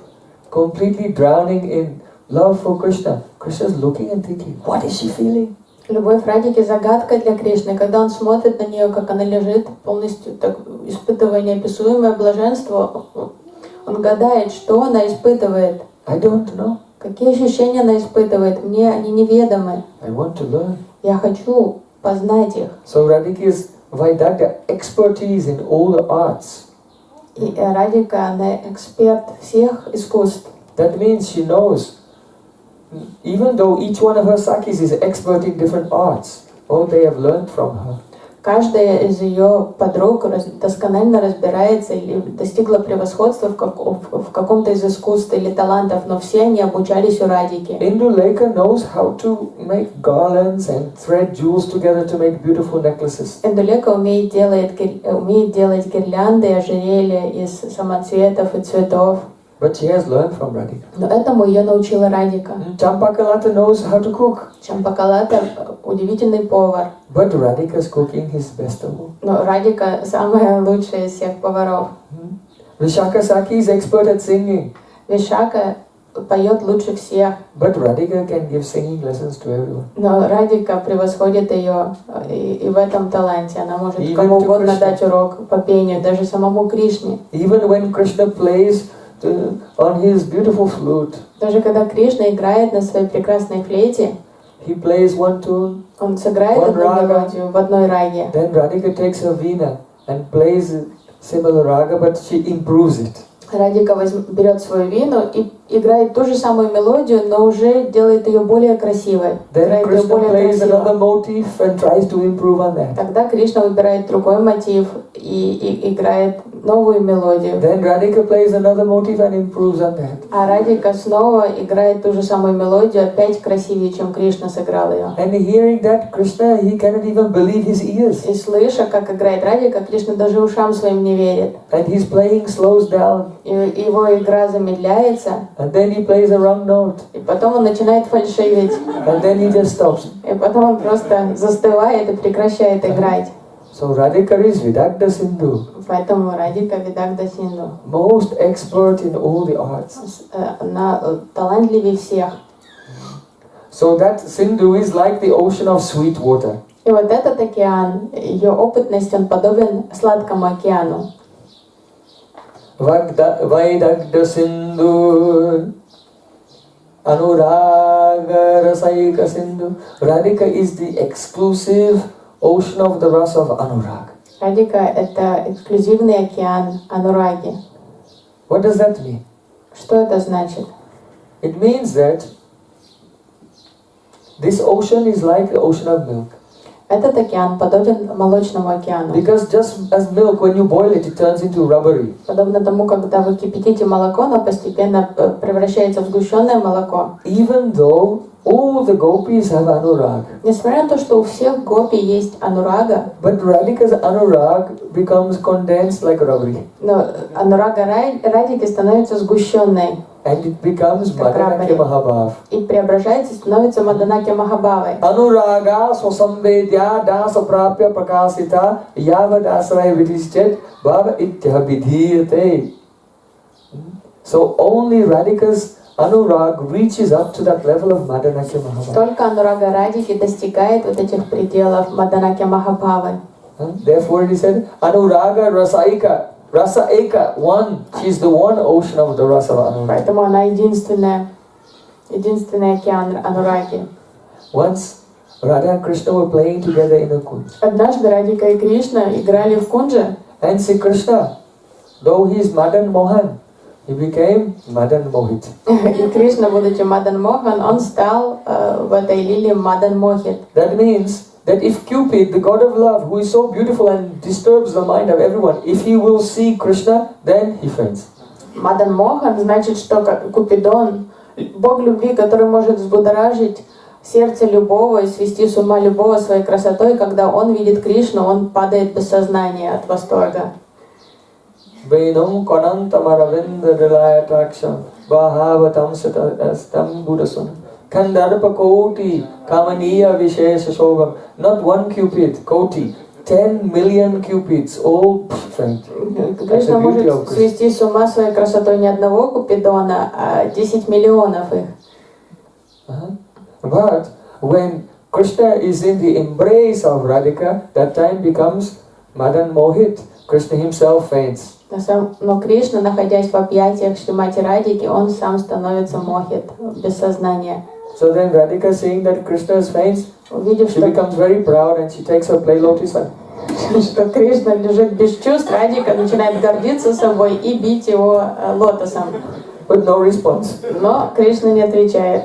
completely drowning in love for Krishna, Krishna is looking and thinking, what is she feeling? Любовь Радики — загадка для Кришны. Когда он смотрит на нее, как она лежит, полностью так, испытывая неописуемое блаженство, он гадает, что она испытывает. I don't know. Какие ощущения она испытывает? Мне они неведомы. I want to learn. Я хочу познать их. So Radhika's Vaidagya expertise in all the arts. И Радика, она эксперт всех искусств. That means she knows, even though each one of her Sakis is expert in different arts, all they have learned from her. Каждая из ее подруг досконально разбирается или достигла превосходства в каком-то из искусств или талантов, но все они обучались у Радики. Indulekha knows how to make garlands and thread jewels together to make beautiful necklaces. Индулека умеет делать гирлянды и ожерелья из самоцветов и цветов. But she has learned from Radhika. Но этому ее научила Радика. Champakalata knows how to cook. Чампакалата удивительный повар. But Radhika's cooking is best of all. Но Радика самая лучшая из всех поваров. Vishaka Saki is expert at singing. Вишака поет лучше всех. But Radhika can give singing lessons to everyone. Но Радика превосходит ее и в этом таланте. Она может Even кому to угодно Krishna. дать урок по пению, даже самому Кришне. Even when Krishna plays on his beautiful flute, Даже когда Кришна играет на своей прекрасной флейте, he plays one tune, Он сыграет one одну raga. мелодию в одной раге. Then Radhika takes her veena and plays similar raga, but she improves it. Радика берет свою вину и играет ту же самую мелодию, но уже делает ее более красивой. Then Играет ее Krishna более plays красиво. another motif and tries to improve on that. Тогда Кришна выбирает другой мотив и играет новую мелодию. Then Radhika plays another motif and improves on that. А Радика снова играет ту же самую мелодию, опять красивее, чем Кришна сыграл ее. And hearing that, Krishna, he cannot even believe his ears. И слыша, как играет Радика, Кришна даже ушам своим не верит. And his playing slows down. И его игра замедляется, And then he plays a wrong note. и потом он начинает фальшивить. And then he just stops. И потом он просто застывает и прекращает играть. So Radhika is Vidagdha Sindhu, Поэтому Радика Видагда Синду. most expert in all the arts. Она талантливее всех. So that Sindhu is like the ocean of sweet water. И вот этот океан, ее опытность, он подобен сладкому океану. Vaidagdha Sindhu Anuraga Rasaika Sindhu. Radhika is the exclusive ocean of the rasa of Anurag. Радика — это эксклюзивный океан анураги. What does that mean? Что это значит? It means that this ocean is like the ocean of milk. Этот океан подобен молочному океану. Because just as milk, when you boil it, it turns into rubbery. Подобно тому, когда вы кипятите молоко, оно постепенно превращается в сгущенное молоко. Even though all the gopis have anurag. Несмотря на то, что у всех гопи есть анурага, But Radhika's anurag becomes condensed like rubbery. но анурага Радики становится сгущенной And it becomes Как Madanakya rubbery. Mahabhav. и преображается и становится Маданаки Махабхавой. Anuraga swasambedya dasa prapya prakasita yavad asraya vidhischet bhava ityah vidhiyate. So only Radhika's anurag reaches up to that level of Madanakya Mahabhav. Только анурага Радики достигает вот этих пределов Маданаки Махабхавы. Therefore it is said Anuraga Rasaika. Rasa Eka, one. She's the one ocean of the rasa of Anuraga. Поэтому она единственный океан анураги. Once Radha and Krishna were playing together in a kunj. Однажды Радика и Кришна играли в кунже, And Sri Krishna, though he is Madan Mohan, he became Madan Mohit. и Кришна, будучи Мадан Мохан, он стал в этой лиле Мадан Мохит. That means that if Cupid, the god of love, who is so beautiful and disturbs the mind of everyone, if he will see Krishna, then he faints. Мадан Мохан значит, что Купидон, бог любви, который может взбудоражить сердце любого и свести с ума любого своей красотой, когда он видит Кришну, он падает без сознания от восторга. Venum konantam aravinda dilayataksham bahavatam satam buddhasam kandarpa koti kamaniya vishesha shobham. Not one Cupid, koti, 10 million Cupids, all faint. Кришна может свести с ума своей красотой не одного Купидона, а 10 миллионов их. But when Krishna is in the embrace of Radhika, that time becomes Madan Mohit. Krishna himself faints. Но Кришна, находясь в объятиях Шримати Радики, он сам становится мохит, без сознания. So then Radhika, seeing that Krishna faints, Увидев, she becomes very proud and she takes her play lotus and что Кришна лежит без чувств, Радика начинает гордиться собой и бить его лотосом. but no response. Но Кришна не отвечает.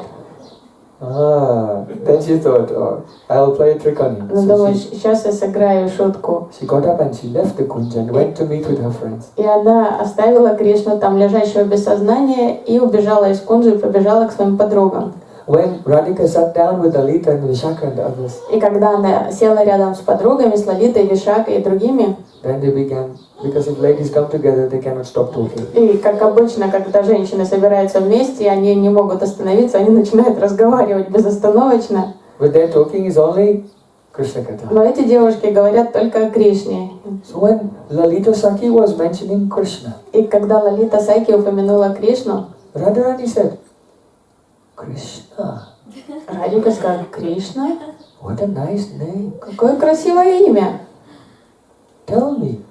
Then she thought, oh, I'll play a trick on you. Но So думаю, сейчас я сыграю шутку. she got up and she left the kunj and went to meet with her friends. И она оставила Кришну там лежащего без сознания и убежала из кунджи и побежала к своим подругам. When Radhika sat down with Lalita and Vishaka and others, И когда она села рядом с подругами, с Лалитой, Вишакой и другими, then they began, because if ladies come together, they cannot stop talking. и как обычно, когда женщины собираются вместе, они не могут остановиться, они начинают разговаривать безостановочно. But their talking is only Krishna Katha. Но эти девушки говорят только о Кришне. So when Lalita Sakhi was mentioning Krishna, И когда Лалита Саки упомянула Кришну, Radharani said, Krishna, Радика сказала: Кришна? what a nice name. Какое красивое имя! Tell me,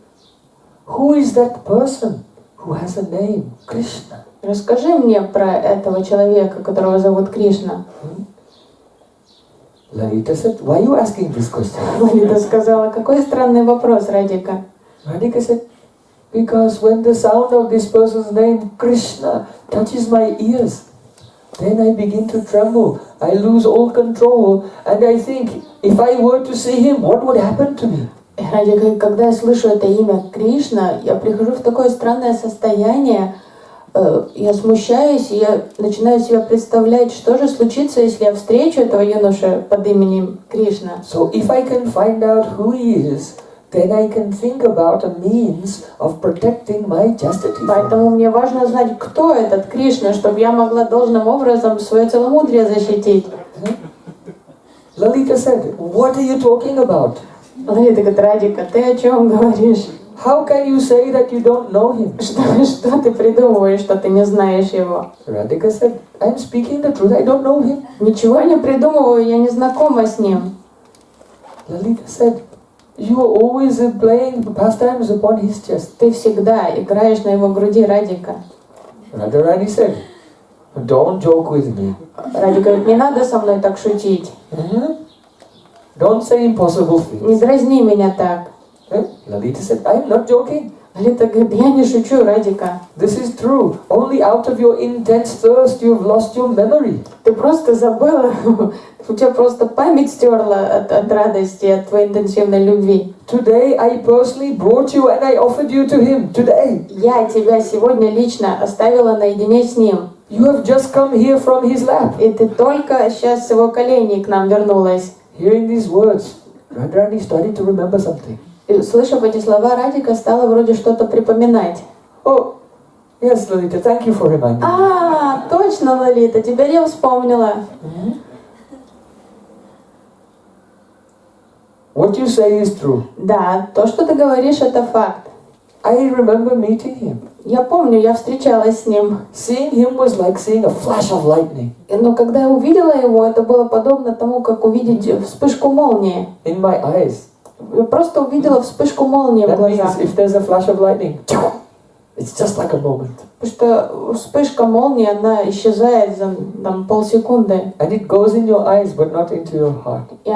who is that person who has a name, Krishna? Расскажи мне про этого человека, которого зовут Кришна. Lalita said, why are you asking this question? Лалита сказала, какой странный вопрос, Радика. Radhika said, because when the sound of this person's name, Krishna, touches my ears, then I begin to tremble. I lose all control and I think, if I were to see him, what would happen to me? Радика, когда я слышу это имя Кришна, я прихожу в такое странное состояние, я смущаюсь, и я начинаю себе представлять, что же случится, если я встречу этого юношу под именем Кришна. So if I can find out who he is, then I can think about a means of protecting my chastity. Поэтому мне важно знать, кто этот Кришна, чтобы я могла должным образом свое целомудрие защитить. Lalita said, what are you talking about? Лалита говорит, Радика, ты о чем говоришь? How can you say that you don't know him? Что ты придумываешь, что ты не знаешь его? Radhika said, I'm speaking the truth, I don't know him. Ничего не придумываю, я не знакома с ним. Lalita said, you are always playing pastimes upon his chest. Ты всегда играешь на его груди, Радика. Radharani said, don't joke with me. Радика говорит, не надо со мной так шутить. Don't say impossible Не things. дразни меня так. Lalita said, I'm not joking. Лалита говорит, я не шучу, Радика. This is true. Only out of your intense thirst you've lost your memory. Ты просто забыла, у тебя просто память стерла от радости, от твоей интенсивной любви. Today I personally brought you and I offered you to him. Today. Я тебя сегодня лично оставила наедине с ним. You have just come here from his lap. И ты только сейчас с его коленей к нам вернулась. Hearing these words, Radharani started to remember something. И, услышав эти слова, Радика стала вроде что-то припоминать. Oh, yes, Lalita, thank you for reminding me. Точно, Лалита, теперь я вспомнила. What you say is true. Да, то, что ты говоришь, это факт. I remember meeting him. Я помню, я встречалась с ним. Seeing him was like seeing a flash of lightning. Но когда я увидела его, это было подобно тому, как увидеть вспышку молнии. In my eyes. Я просто увидела вспышку молнии в That глазах. means if there's a flash of lightning, it's just like a moment. Потому что вспышка молнии, она исчезает за полсекунды. And it goes in your eyes, but not into your heart. И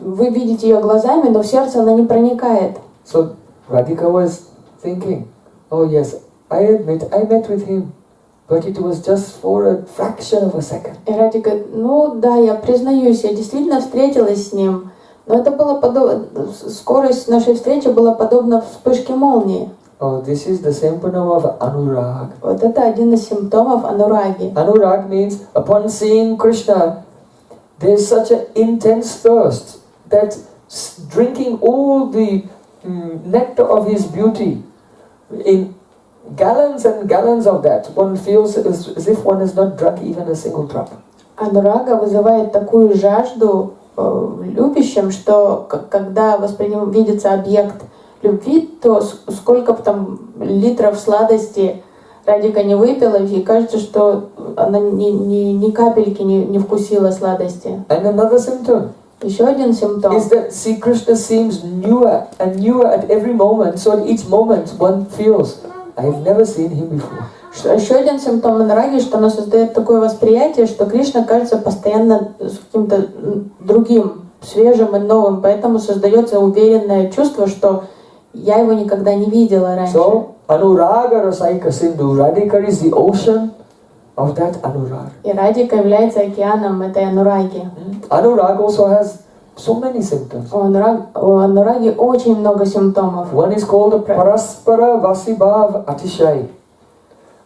вы видите ее глазами, но в сердце она не проникает. So Radhika was thinking, oh yes, I admit I met with him, but it was just for a fraction of a second. И Радика говорит, ну да, я признаюсь, я действительно встретилась с ним, но это было скорость нашей встречи была подобна вспышке молнии. Oh, this is the symptom of anurag. Вот это один из симптомов анураги. Anurag means upon seeing Krishna, there's such an intense thirst that drinking all the nectar of his beauty, in gallons and gallons of that, one feels as if one has not drunk even a single drop. Анурага вызывает такую жажду в любящем, что когда видится объект любви, то сколько бы там литров сладости Радика не выпила, и кажется, что она ни капельки не вкусила сладости. And another symptom. Еще один симптом. Is that see Krishna seems newer and newer at every moment, so at each moment one feels, I've never seen him before. Еще один симптом анураги, что она создает такое восприятие, что Кришна кажется постоянно каким-то другим, свежим и новым, поэтому создается уверенное чувство, что я его никогда не видела раньше. So, Anuraga Rasaika Sindhu, Radhika is the ocean of that Anurag. И Радика является океаном этой анураги. Anurag also has so many symptoms. У анураги очень много симптомов. One is called the Paraspara Vasibhav Atishai.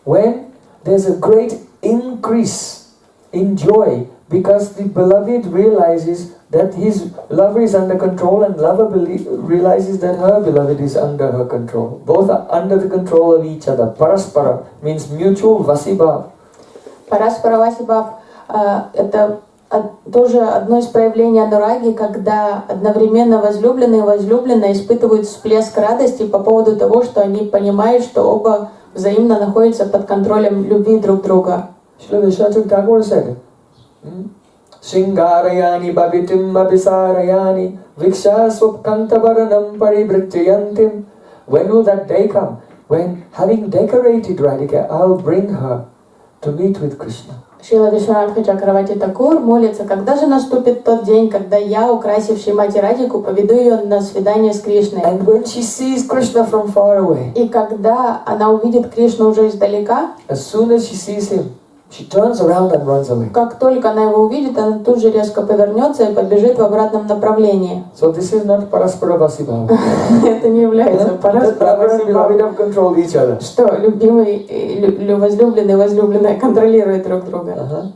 When there's a great increase in joy because the beloved realizes that his lover is under control and lover realizes that her beloved is under her control. Both are under the control of each other. Paraspara means mutual vasibhav. Параспара Васибхав это тоже одно из проявлений анураги, когда одновременно возлюбленные и возлюбленная испытывают всплеск радости по поводу того, что они понимают, что оба взаимно находятся под контролем любви друг друга. Shingarayani babitim abhisarayani vikshasvapkantabaranam paribhrityayantim. When will that day come? When, having decorated Radhika, I'll bring her to meet with Krishna. Шрила Вишванатха Чакраварти Такур молится, когда же наступит тот день, когда я, украсивший мать Радику, поведу ее на свидание с Кришной. And when she sees Krishna from far away, И когда она увидит Кришну уже издалека, as soon as she sees him, she turns around and runs away. как только она его увидит, она тут же резко повернется и побежит в обратном направлении. So this is not Paraspara Vasibhava. Это не является That параспара lover and beloved васибхава, have controlled each other. что любимый и возлюбленный, возлюбленная контролируют друг друга.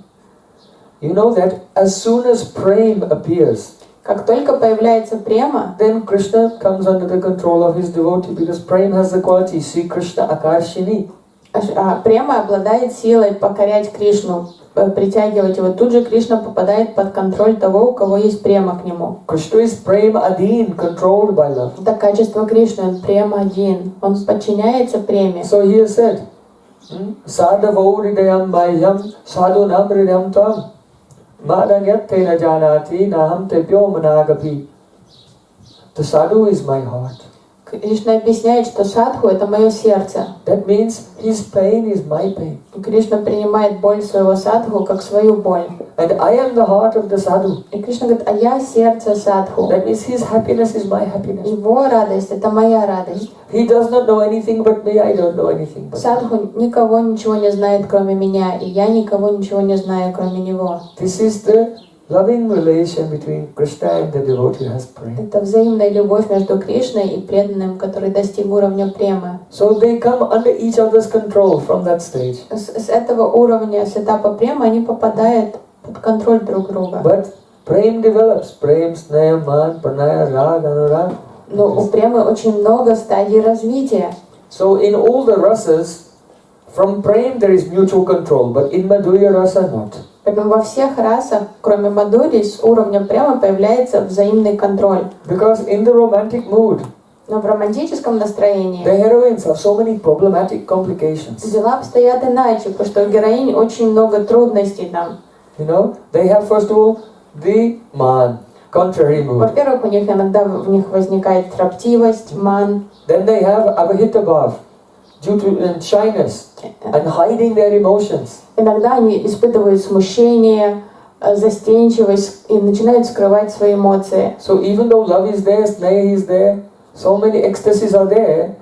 You know that as soon as Prem appears, Как только появляется према, then Krishna comes under the control of his devotee, because Prem has the quality Sri Krishna Akarshini. према обладает силой покорять Кришну, притягивать его. Тут же Кришна попадает под контроль того, у кого есть према к нему. Krishna is Prem Adin, controlled by love. Это качество Кришны, он према один, он подчиняется преме. So he has said, Sadhavo hridayam bahyam sadhunam hridayam tam madanyate na janati naham tebhyo managapi. The sadhu is my heart. Кришна объясняет, что садху — это мое сердце. That means his pain is my pain. Кришна принимает боль своего садху как свою боль. And I am the heart of the sadhu. И Кришна говорит, а я сердце садху. That means his happiness is my happiness. Его радость — это моя радость. He does not know anything but me, I don't know anything but him. Садху никого ничего не знает, кроме меня, и я никого ничего не знаю, кроме него. This is the loving relation between Krishna and the devotee who has prema. Это взаимная любовь между Кришной и преданным, который достиг уровня премы. So they come under each other's control from that stage. С этого уровня, с этапа премы, они попадают под контроль друг друга. But prem develops. Prem, snaya, man, pranaya, rag, anurag. Но у премы очень много стадий развития. So in all the rasas, from prem there is mutual control, but in madhurya rasa not. Поэтому во всех расах, кроме Мадхури, с уровня премы появляется взаимный контроль. Because in the romantic mood, Но в романтическом настроении the heroines have so many problematic complications. дела обстоят иначе, потому что у героинь очень много трудностей там. You know, they have first of all the man, contrary mood. Во-первых, у них иногда в них возникает строптивость, ман. Then they have avahita due to shyness and hiding their emotions. Иногда они испытывают смущение, застенчивость и начинают скрывать свои эмоции. So even though love is there, sneha is there, so many ecstasies are there,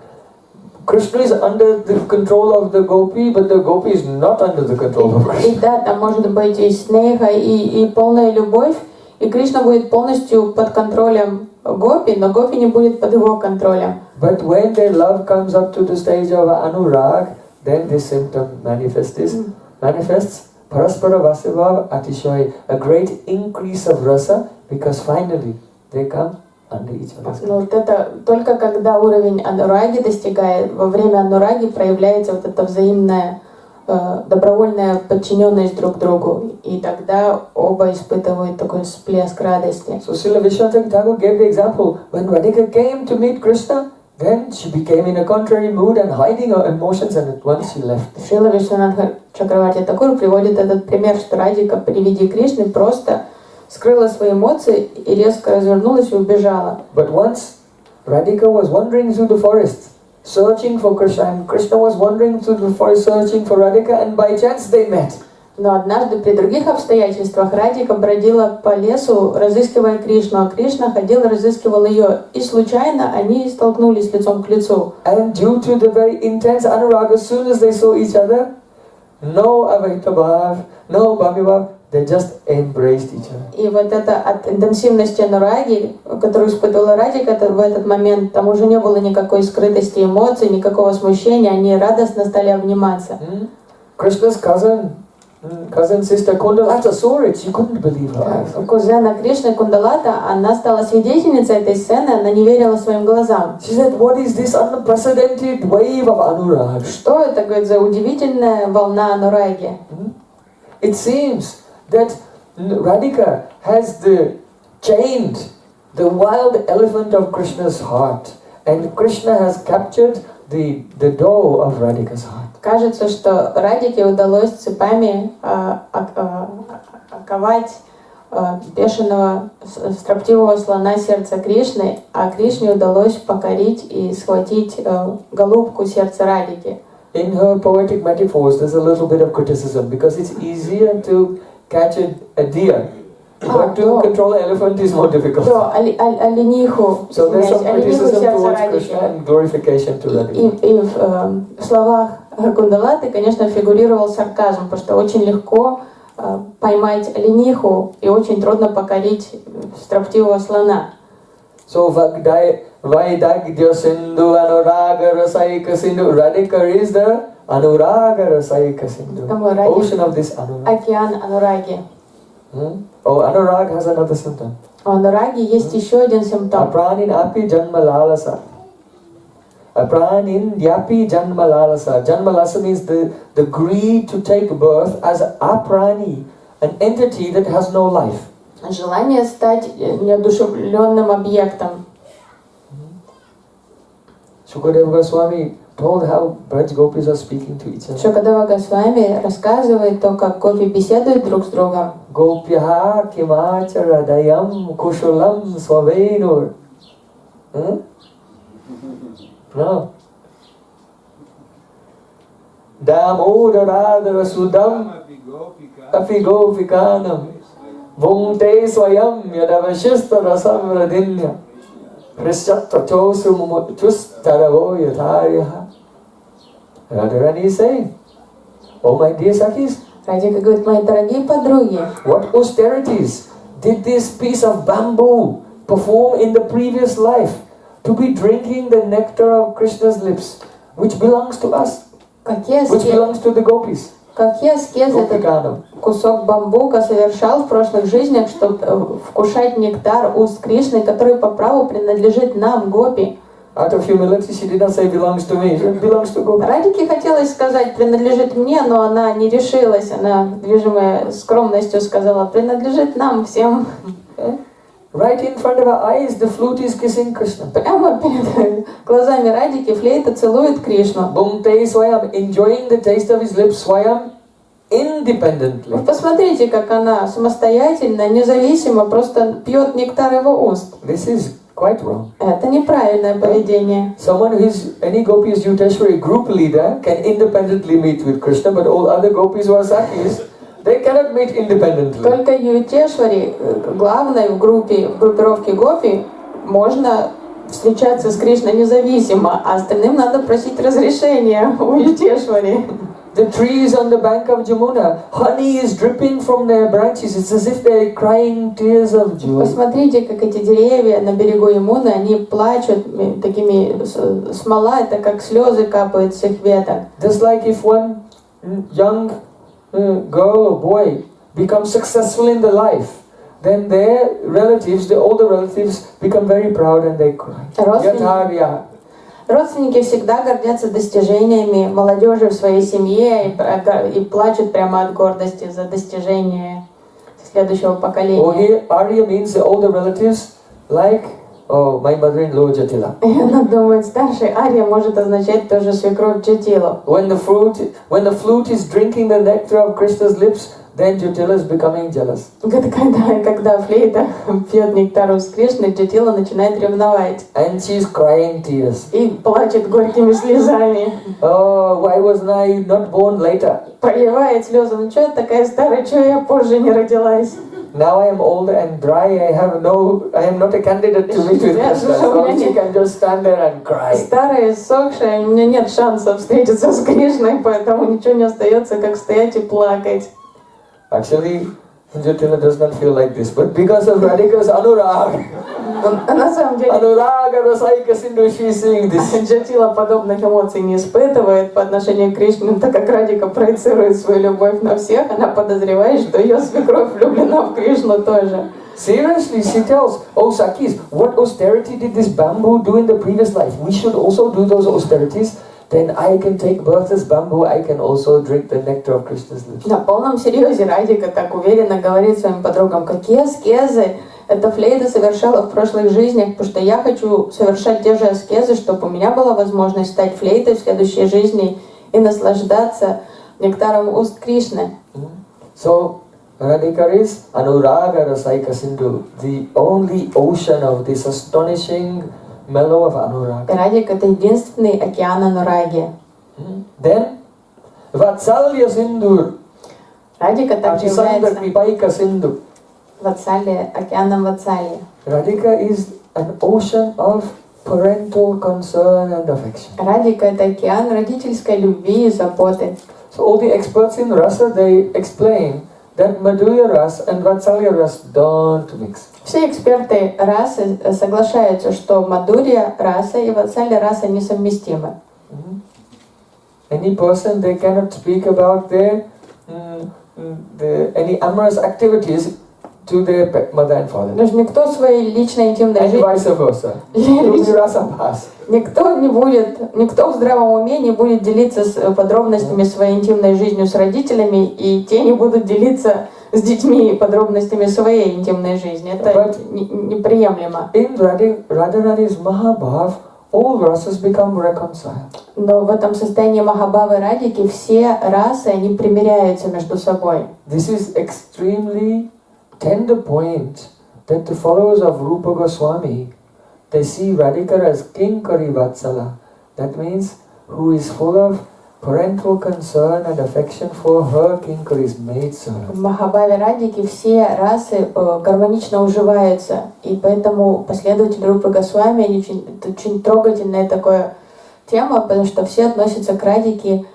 Krishna is under the control of the gopi, but the gopi is not under the control of Krishna. И да, там может быть и снеха, и полная любовь, и Кришна будет полностью под контролем гопи, но гопи не будет под его контролем. But when their love comes up to the stage of anurag, then this symptom manifests paraspara vasibhava atishay, a great increase of rasa, because finally they come under each other's control. Но вот это только когда уровень анураги достигает, во время анураги проявляется вот эта взаимная добровольная подчиненность друг другу, и тогда оба испытывают такой всплеск радости. So Srila Vishwanath Thakur gave the example, when Radhika came to meet Krishna, then she became in a contrary mood and hiding her emotions, and at once she left. Шрила Вишванатха Чакраварти Такур приводит этот пример, что Радика при виде Кришны просто скрыла свои эмоции и резко развернулась и убежала. But once Radhika was wandering through the forest, searching for Krishna, and Krishna was wandering through the forest searching for Radhika, and by chance they met. Но однажды при других обстоятельствах Радика бродила по лесу, разыскивая Кришну, а Кришна ходил и разыскивал ее. И случайно они столкнулись лицом к лицу. And due to the very intense anurag, as soon as they saw each other, no avahita bhav, no bhami bhav, they just embraced each other. И вот это от интенсивности анураги, которую испытывала Радика в этот момент, там уже не было никакой скрытости эмоций, никакого смущения, они радостно стали обниматься. Krishna's cousin sister Kundalata saw it, she couldn't believe her eyes. Кузена Кришны Кундалата, она стала свидетельницей этой сцены, она не верила своим глазам. She said, what is this unprecedented wave of anurag? Что это, говорит, за удивительная волна анураги? It seems that Radhika has chained the wild elephant of Krishna's heart, and Krishna has captured the door of Radhika's heart. Кажется, что Радике удалось цепами оковать бешеного, строптивого слона сердца Кришны, а Кришне удалось покорить и схватить голубку сердца Радики. in her poetic metaphors, there's a little bit of criticism because it's easier to catch a deer, but to control an elephant is more difficult. So there's some criticism towards Krishna and glorification to Radha. И в словах Кундалаты, конечно, фигурировал сарказм, потому что очень легко поймать олениху и очень трудно покорить строптивого слона. So Vaidagya Sindhu Anuraga Rasaika Sindhu. Radhika is the Anuraga Rasaika Sindhu. Ocean of this Anuraga. Океан Анураги. Oh, Anurag has another symptom. У Анураги есть еще один симптом. Apranin api janma lalasa. Apranin yapi janma lalasa. Janma lalasa means the greed to take birth as aprani, an entity that has no life. Желание стать неодушевленным объектом. Shukadeva Goswami told how Braj Gopis are speaking to each other. Шукадева Госвами рассказывает то, как гопи беседуют друг с другом. Gopyaha kimacharadayam kushulam swavenur. No. Damodaradara sudam api gopikanam vungte swayam yadavashista rasam radinya prisyatta chosum chustaravo yatharyaha. Radharani is saying, oh my dear Sakis, Радика говорит, мои дорогие подруги, what austerities did this piece of bamboo perform in the previous life to be drinking the nectar of Krishna's lips, which belongs to us, which belongs to the gopis. какие аскезы этот кусок бамбука совершал в прошлых жизнях, чтобы вкушать нектар уст Кришны, который по праву принадлежит нам, гопи. Out of humility, she did not say belongs to me, it belongs to gopis. Радике хотелось сказать принадлежит мне, но она не решилась, она, движимая скромностью, сказала принадлежит нам всем. Right in front of our eyes, the flute is kissing Krishna. Прямо перед глазами Радики флейта целует Кришну. Bhumte swayam, enjoying the taste of his lips, swayam, independently. Вы посмотрите, как она самостоятельно, независимо просто пьет нектар его уст. This is quite wrong. Это неправильное поведение. Someone who is, any gopi is Yuteshwari group leader can independently meet with Krishna, but all other gopis who are Sakis, they cannot meet independently. Только Ютешвари, главной в группировке гопи, можно встречаться с Кришной независимо, а остальным надо просить разрешения у Ютешвари. The trees on the bank of Jamuna, honey is dripping from their branches. It's as if they're crying tears of joy. Посмотрите, как эти деревья на берегу Ямуны, они плачут такими, смола, это как слезы капают с их веток. Just like if one young girl or boy becomes successful in the life, then their relatives, the older relatives, become very proud and they cry. Yatharya. Родственники всегда гордятся достижениями молодежи в своей семье и плачут прямо от гордости за достижения следующего поколения. Oh, here Arya means the older relatives, like my mother-in-law Jatila. Она думает, старший Ария может означать тоже свекровь Джатилу. When the flute is drinking the nectar of Krishna's lips, then Jatila is becoming jealous. Когда флейта пьет нектар из Кришны, Джатила начинает ревновать. And she is crying tears. И плачет горькими слезами. Oh, why wasn't I not born later? Проливает слезы. Ну что я такая старая, что я позже не родилась? Now I am older and dry. I am not a candidate to meet with Krishna. So she can just stand there and cry. Старая, иссохшая, у меня нет шансов встретиться с Кришной, поэтому ничего не остается, как стоять и плакать. Actually, Jatila does not feel like this, but because of Radhika's Anurag, На самом деле, Anuraga Rasaika Sindhu, she is seeing this. Джатила подобных эмоций не испытывает по отношению к Кришне, так как Радика проецирует свою любовь на всех, она подозревает, что ее свекровь влюблена в Кришну тоже. Seriously, she tells, oh Sakis, what austerity did this bamboo do in the previous life? We should also do those austerities. Then I can take birth as bamboo, I can also drink the nectar of Krishna's lips. На полном серьезе Радика так уверенно говорит своим подругам, какие аскезы эта флейта совершала в прошлых жизнях, потому что я хочу совершать те же аскезы, чтобы у меня была возможность стать флейтой в следующей жизни и наслаждаться нектаром уст Кришны. So, Radhika is Anuraga Rasaika Sindhu, the only ocean of this astonishing mellow of Anuraga. Радик — это единственный океан Анураги. Then Vatsalya Sindhu. Радика также является Vipayika Sindhu. Ватсалия, океаном Ватсалии. Radhika is an ocean of parental concern and affection. Радика — это океан родительской любви и заботы. So all the experts in Rasa, they explain that Madhurya Ras and Vatsalya Ras don't mix. Все эксперты расы соглашаются, что Мадурья раса и Ватсалья раса несовместимы. Any person, they cannot speak about their any amorous activities to their mother and father. Потому что никто своей личной интимной And vice versa. Никто в здравом уме не будет делиться подробностями своей интимной жизнью с родителями, и те не будут делиться с детьми подробностями своей интимной жизни. Это неприемлемо. In Radharani's Mahabhav, all rasas become reconciled. Но в этом состоянии Махабхавы Радики все расы, они примиряются между собой. This is extremely tender point that the followers of Rupa Goswami, they see Radhika as Kinkari Vatsala. That means who is full of parental concern and affection for her Kinkari's maidservant. В Махабхаве Радики все расы гармонично уживаются, и поэтому последователи Рупы Госвами, это очень трогательная такая тема, потому что все относятся к Радике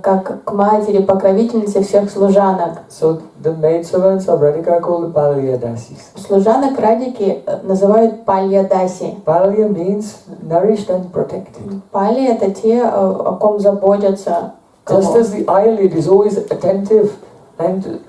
как к матери, покровительнице всех служанок. So the maidservants of Radhika are called Palyadasis. Служанок Радики называют Пальядаси. Palya means nourished and protected. Пали — это те, о ком заботятся. Just as the eyelid is always attentive and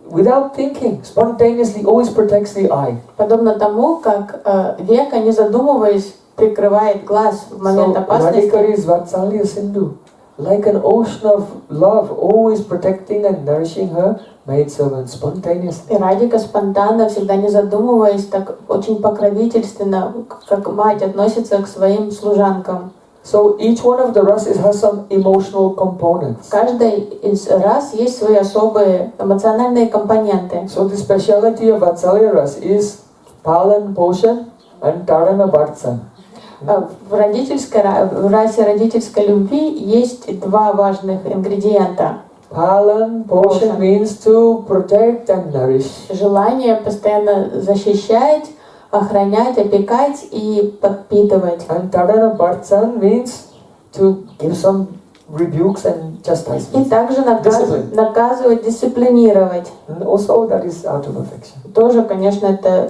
without thinking, spontaneously always protects the eye. Подобно тому, как века, не задумываясь, прикрывает глаз в момент опасности. Radhika is Vatsalya Sindhu, like an ocean of love, always protecting and nourishing her maidservant spontaneously. И Радика спонтанно, всегда не задумываясь, так очень покровительственно, как мать, относится к своим служанкам. So each one of the rases has some emotional components. Каждой из рас есть свои особые эмоциональные компоненты. So the speciality of Vatsalya Ras is Palan Poshan and Tarana Bhartsan. В расе родительской любви есть два важных ингредиента. Palan Poshan means to protect and nourish. Желание постоянно защищать, охранять, опекать и подпитывать. And Tarana Bhartsan means to give some rebukes and chastisement. И также наказывать, дисциплинировать. And also that is out of affection. Тоже, конечно, это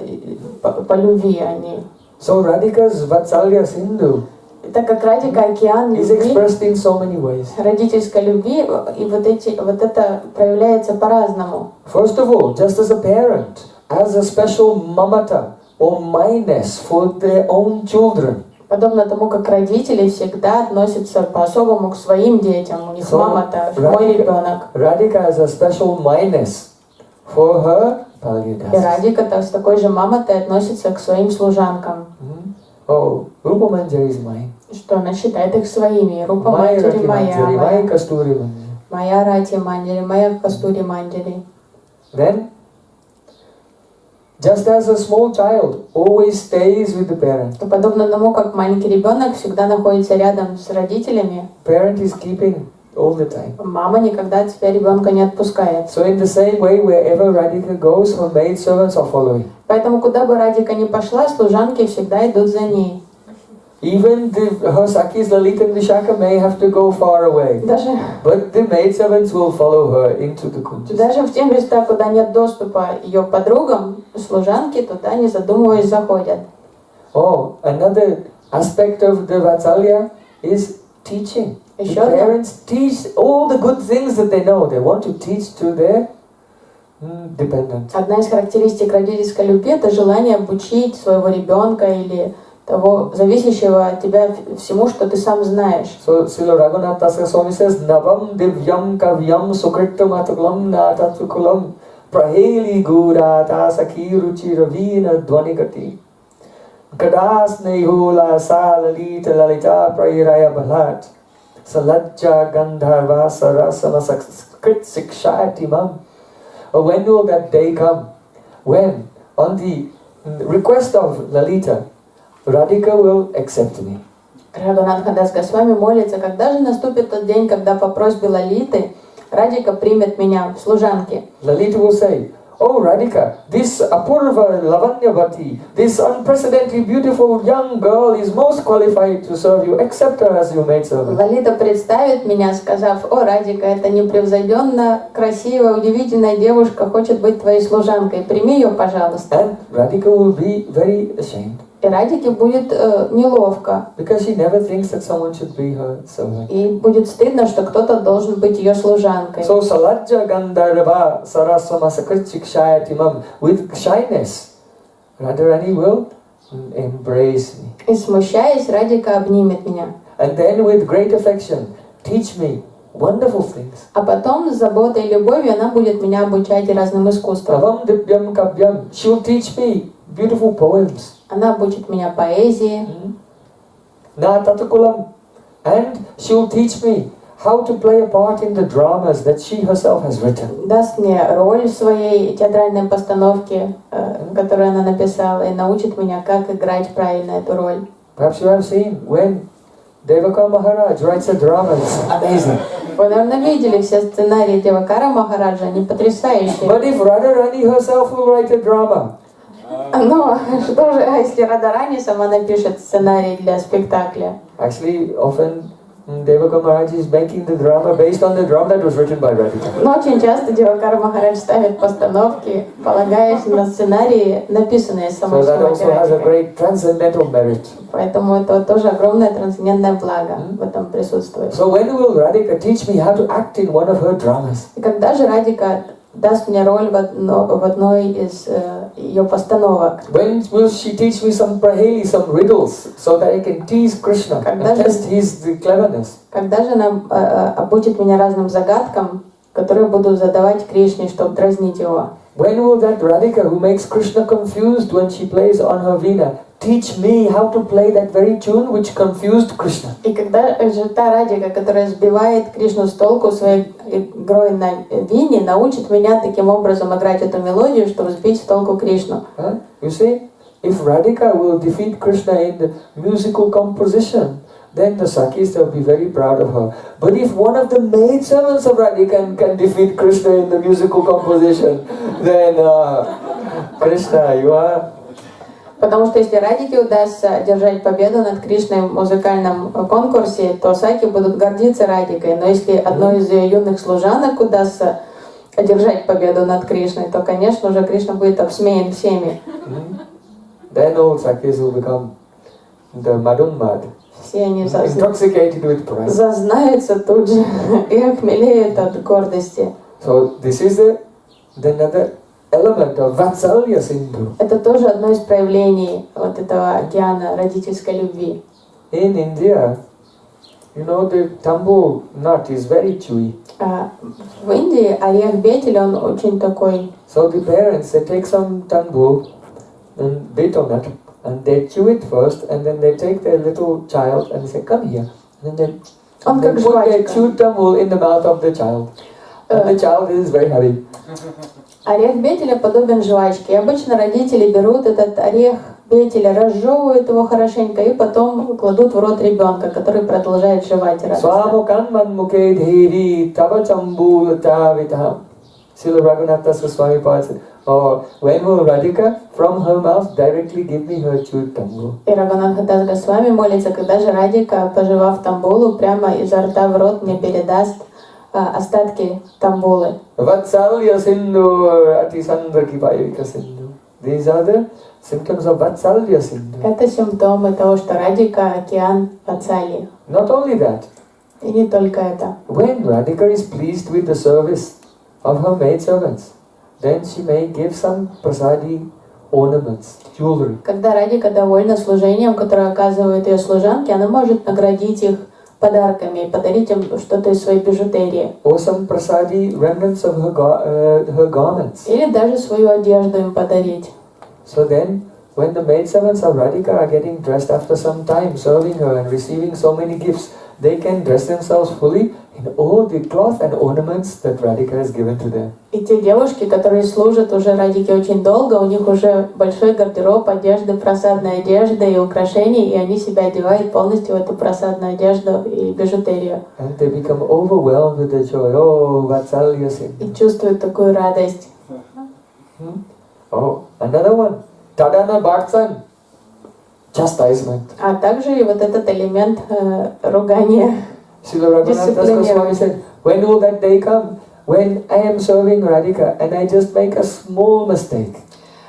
по любви, а не... So Radhika's Vatsalya Sindhu Так как Радика океан is любви, expressed in so many ways. родительской любви, и вот это проявляется по-разному. First of all, just as a parent has a special mamata or mindness for their own children. Подобно тому, как родители всегда относятся по-особому к своим детям. У них мама-то мой ребенок. Radhika has a special mindness for her И Радика с такой же мамой-то относится к своим служанкам. Oh, Rupa Manjari is mine. Что она считает их своими. Рупа Манджари моя, моя Рати Манджари, моя Кастури Манджари. Then, just as a small child always stays with the parent. Подобно тому, как маленький ребенок всегда находится рядом с родителями. Parent is keeping all the time. Мама никогда от себя ребенка не отпускает. So in the same way, wherever Radhika goes, her maid servants are following. Поэтому куда бы Радика ни пошла, служанки всегда идут за ней. Even her Sakis Lalita and Vishaka may have to go far away, but the maid servants will follow her into the kunjas. Даже в те места, куда нет доступа ее подругам, служанки туда, не задумываясь, заходят. Oh, another aspect of the Vatsalya is teaching. The parents teach all the good things that they know. They want to teach to their dependents. Одна из характеристик родительской любви — это желание обучить своего ребенка или того зависящего от тебя всему, что ты сам знаешь. So Srila Raghunath Das Swami says, Navam divyam kavyam sukritam ataglam natatukulam praheli gurata sakhi ruchi ravina dvanikati gadas nehula salalita lalita prayiraya balat salajja gandharva sarasana skrit sikshati mam. When will that day come? When, on the request of Lalita, Radhika will accept me. Рагунатхадас Госвами молится, когда же наступит тот день, когда по просьбе Лалиты Радика примет меня в служанки. Lalita will say, "Oh Radhika, this Apurva Lavanyavati, this unprecedentedly beautiful young girl is most qualified to serve you. Accept her as your maidservant." Лалита представит меня, сказав: «О, Радика, эта непревзойденно красивая, удивительная девушка хочет быть твоей служанкой. Прими ее, пожалуйста». And Radhika will be very ashamed. И Радике будет неловко. Because she never thinks that someone should be her servant. И будет стыдно, что кто-то должен быть ее служанкой. So Salajja Gandharva Saraswama Sakrichikshayatimam, with shyness, Radharani will embrace me. И смущаясь, Радика обнимет меня. And then with great affection, teach me wonderful things. А потом с заботой и любовью она будет меня обучать разным искусствам. Avam Divyam Kavyam, she will teach me beautiful poems. Она обучит меня поэзии. Na Tatakulam. And she will teach me how to play a part in the dramas that she herself has written. Даст мне роль в своей театральной постановке, которую она написала, и научит меня, как играть правильно эту роль. Perhaps you have seen when Devaka Maharaj writes a drama, it's amazing. Вы, наверное, видели все сценарии Девакара Махараджа, они потрясающие. But if Radharani herself will write a drama, Но что же, если Радарани сама напишет сценарий для спектакля? actually often Devaka Maharaj is making the drama based on the drama that was written by Radhika. Но очень часто Девакар Махарадж ставит постановки, полагаясь на сценарии, написанные самой So that also has a Радикой. great transcendental merit. Поэтому это тоже огромное трансцендентное благо в этом присутствует. So when will Radhika teach me how to act in one of her dramas? И когда же Радика даст мне роль в одной из ее постановок? When will she teach me some praheli, some riddles, so that I can tease Krishna and test his cleverness? Когда же она обучит меня разным загадкам, которые буду задавать Кришне, чтобы дразнить его? When will that Radhika who makes Krishna confused when she plays on her veena teach me how to play that very tune which confused Krishna? И когда же та Радика, которая сбивает Кришну с толку своей игрой на вине, научит меня таким образом играть эту мелодию, чтобы сбить с толку Кришну? You see, if Radhika will defeat Krishna in the musical composition, then the Sakis will be very proud of her. But if one of the maidservants of Radhika can defeat Krishna in the musical composition, then Krishna, you are... Потому что если Радике удастся одержать победу над Кришной в музыкальном конкурсе, то Саки будут гордиться Радикой. Но если одной из ее юных служанок удастся одержать победу над Кришной, то, конечно, уже Кришна будет обсмеян всеми. Then all Sakis will become the Madunmad, Все они intoxicated with pride. зазнаются тут же и охмелеют от гордости. So this is another element of Vatsalya Sindhu. Это тоже одно из проявлений вот этого океана родительской любви. In India, you know, the tambu nut is very chewy. В Индии орех бетель, он очень такой. So the parents, they take some tambu and betel nut and they chew it first, and then they take their little child and say, "Come here," and then they put their chewed tambu in the mouth of the child, and the child is very happy. Орех бетеля подобен жвачке. И обычно родители берут этот орех бетеля, разжевывают его хорошенько и потом кладут в рот ребенка, который продолжает жевать радостно. When will Radhika from her mouth directly give me her chewed tambu? И Рагунатхадас Госвами молится, когда же Радика, пожевав тамбулу, прямо изо рта в рот мне передаст остатки тамбулы. Vatsalya Sindhu, Atisandra Kipayika Sindhu. These are the symptoms of Vatsalya Sindhu. Это симптомы того, что Радика океан Ватсалии. Not only that, И не только это. when Radhika is pleased with the service of her maidservants, then she may give some prasadi ornaments, jewelry. Когда Радика довольна служением, которое оказывают ее служанки, она может наградить их подарками, подарить им что-то из своей бижутерии. Or some prasadi remnants of her garments. Или даже свою одежду им подарить. So then, when the maidservants of Radhika are getting dressed after some time, serving her and receiving so many gifts, they can dress themselves fully in all the cloth and ornaments that Radhika has given to them. И те девушки, которые служат уже Радике очень долго, у них уже большой гардероб одежды, просадной одежды и украшений, и они себя одевают полностью в эту просадную одежду и бижутерию. And they become overwhelmed with the joy. Oh, Vatsalya Sindhu. И чувствуют такую радость. Oh, another one. Tadana Bhaktsan. Chastisement. А также и вот этот элемент ругания. Srila Raghunath Das Goswami said, when will that day come? When I am serving Radhika and I just make a small mistake.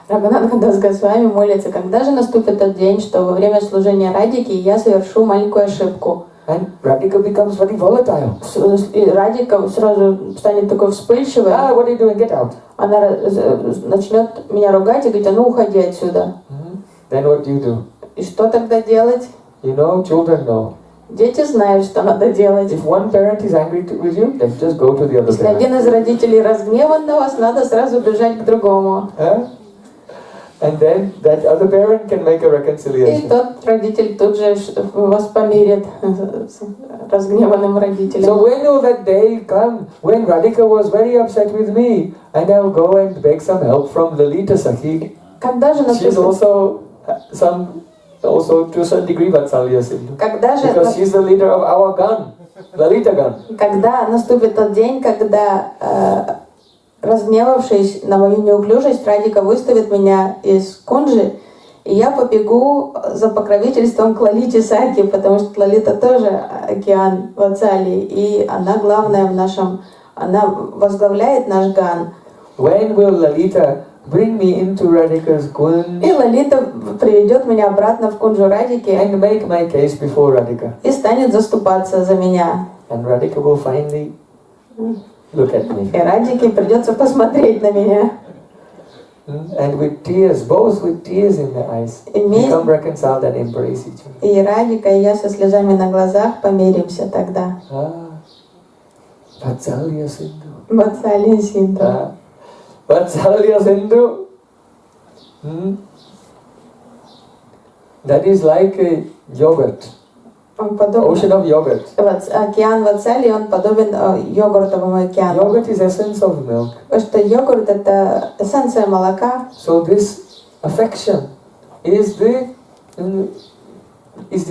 Рагунатха Дас Госвами молится, когда же наступит тот день, что во время служения Радики я совершу маленькую ошибку. And Radhika becomes very volatile. И Радика сразу станет такой вспыльчивой. What are you doing? Get out. Она начнет меня ругать и говорит, а ну уходи отсюда. Then what do? И что тогда делать? You know, children know. Дети знают, что надо делать. If one parent is angry with you, then just go to the other Если parent. один из родителей разгневан на вас, надо сразу бежать к другому. And then that other parent can make a И reconciliation. тот родитель тут же вас помирит с разгневанным родителем. So when will that day come when Radhika was very upset with me and I'll go and beg some help from Lalita Sakhi? Когда же She's наступит? also to a certain degree Vatsalya Sindhu. Когда же Because she's the leader of our gun, Lalita gun. Когда наступит тот день, когда, разгневавшись на мою неуклюжесть, Радика выставит меня из кунджи, и я побегу за покровительством к Лалите Саки, потому что Лалита тоже океан Ватсали, и она главная в нашем, она возглавляет наш ган. When will Lalita bring me into Radhika's kunj? И Лалита приведет меня обратно в кунджу Радики And make my case before Radhika. и станет заступаться за меня. And Radhika will finally look at me. И Радике придется посмотреть на меня. And with tears, both with tears in their eyes, become reconciled and embrace each other. И Радика, и я со слезами на глазах помиримся тогда. Vatsalya Sindhu. Ватсалия Синту. Vatsalya Sindhu. That is like a yogurt. Ocean of yogurt. Океан Ватсали, он подобен йогуртовому океану. Yogurt is essence of milk. Потому что йогурт это эссенция молока. So this affection is the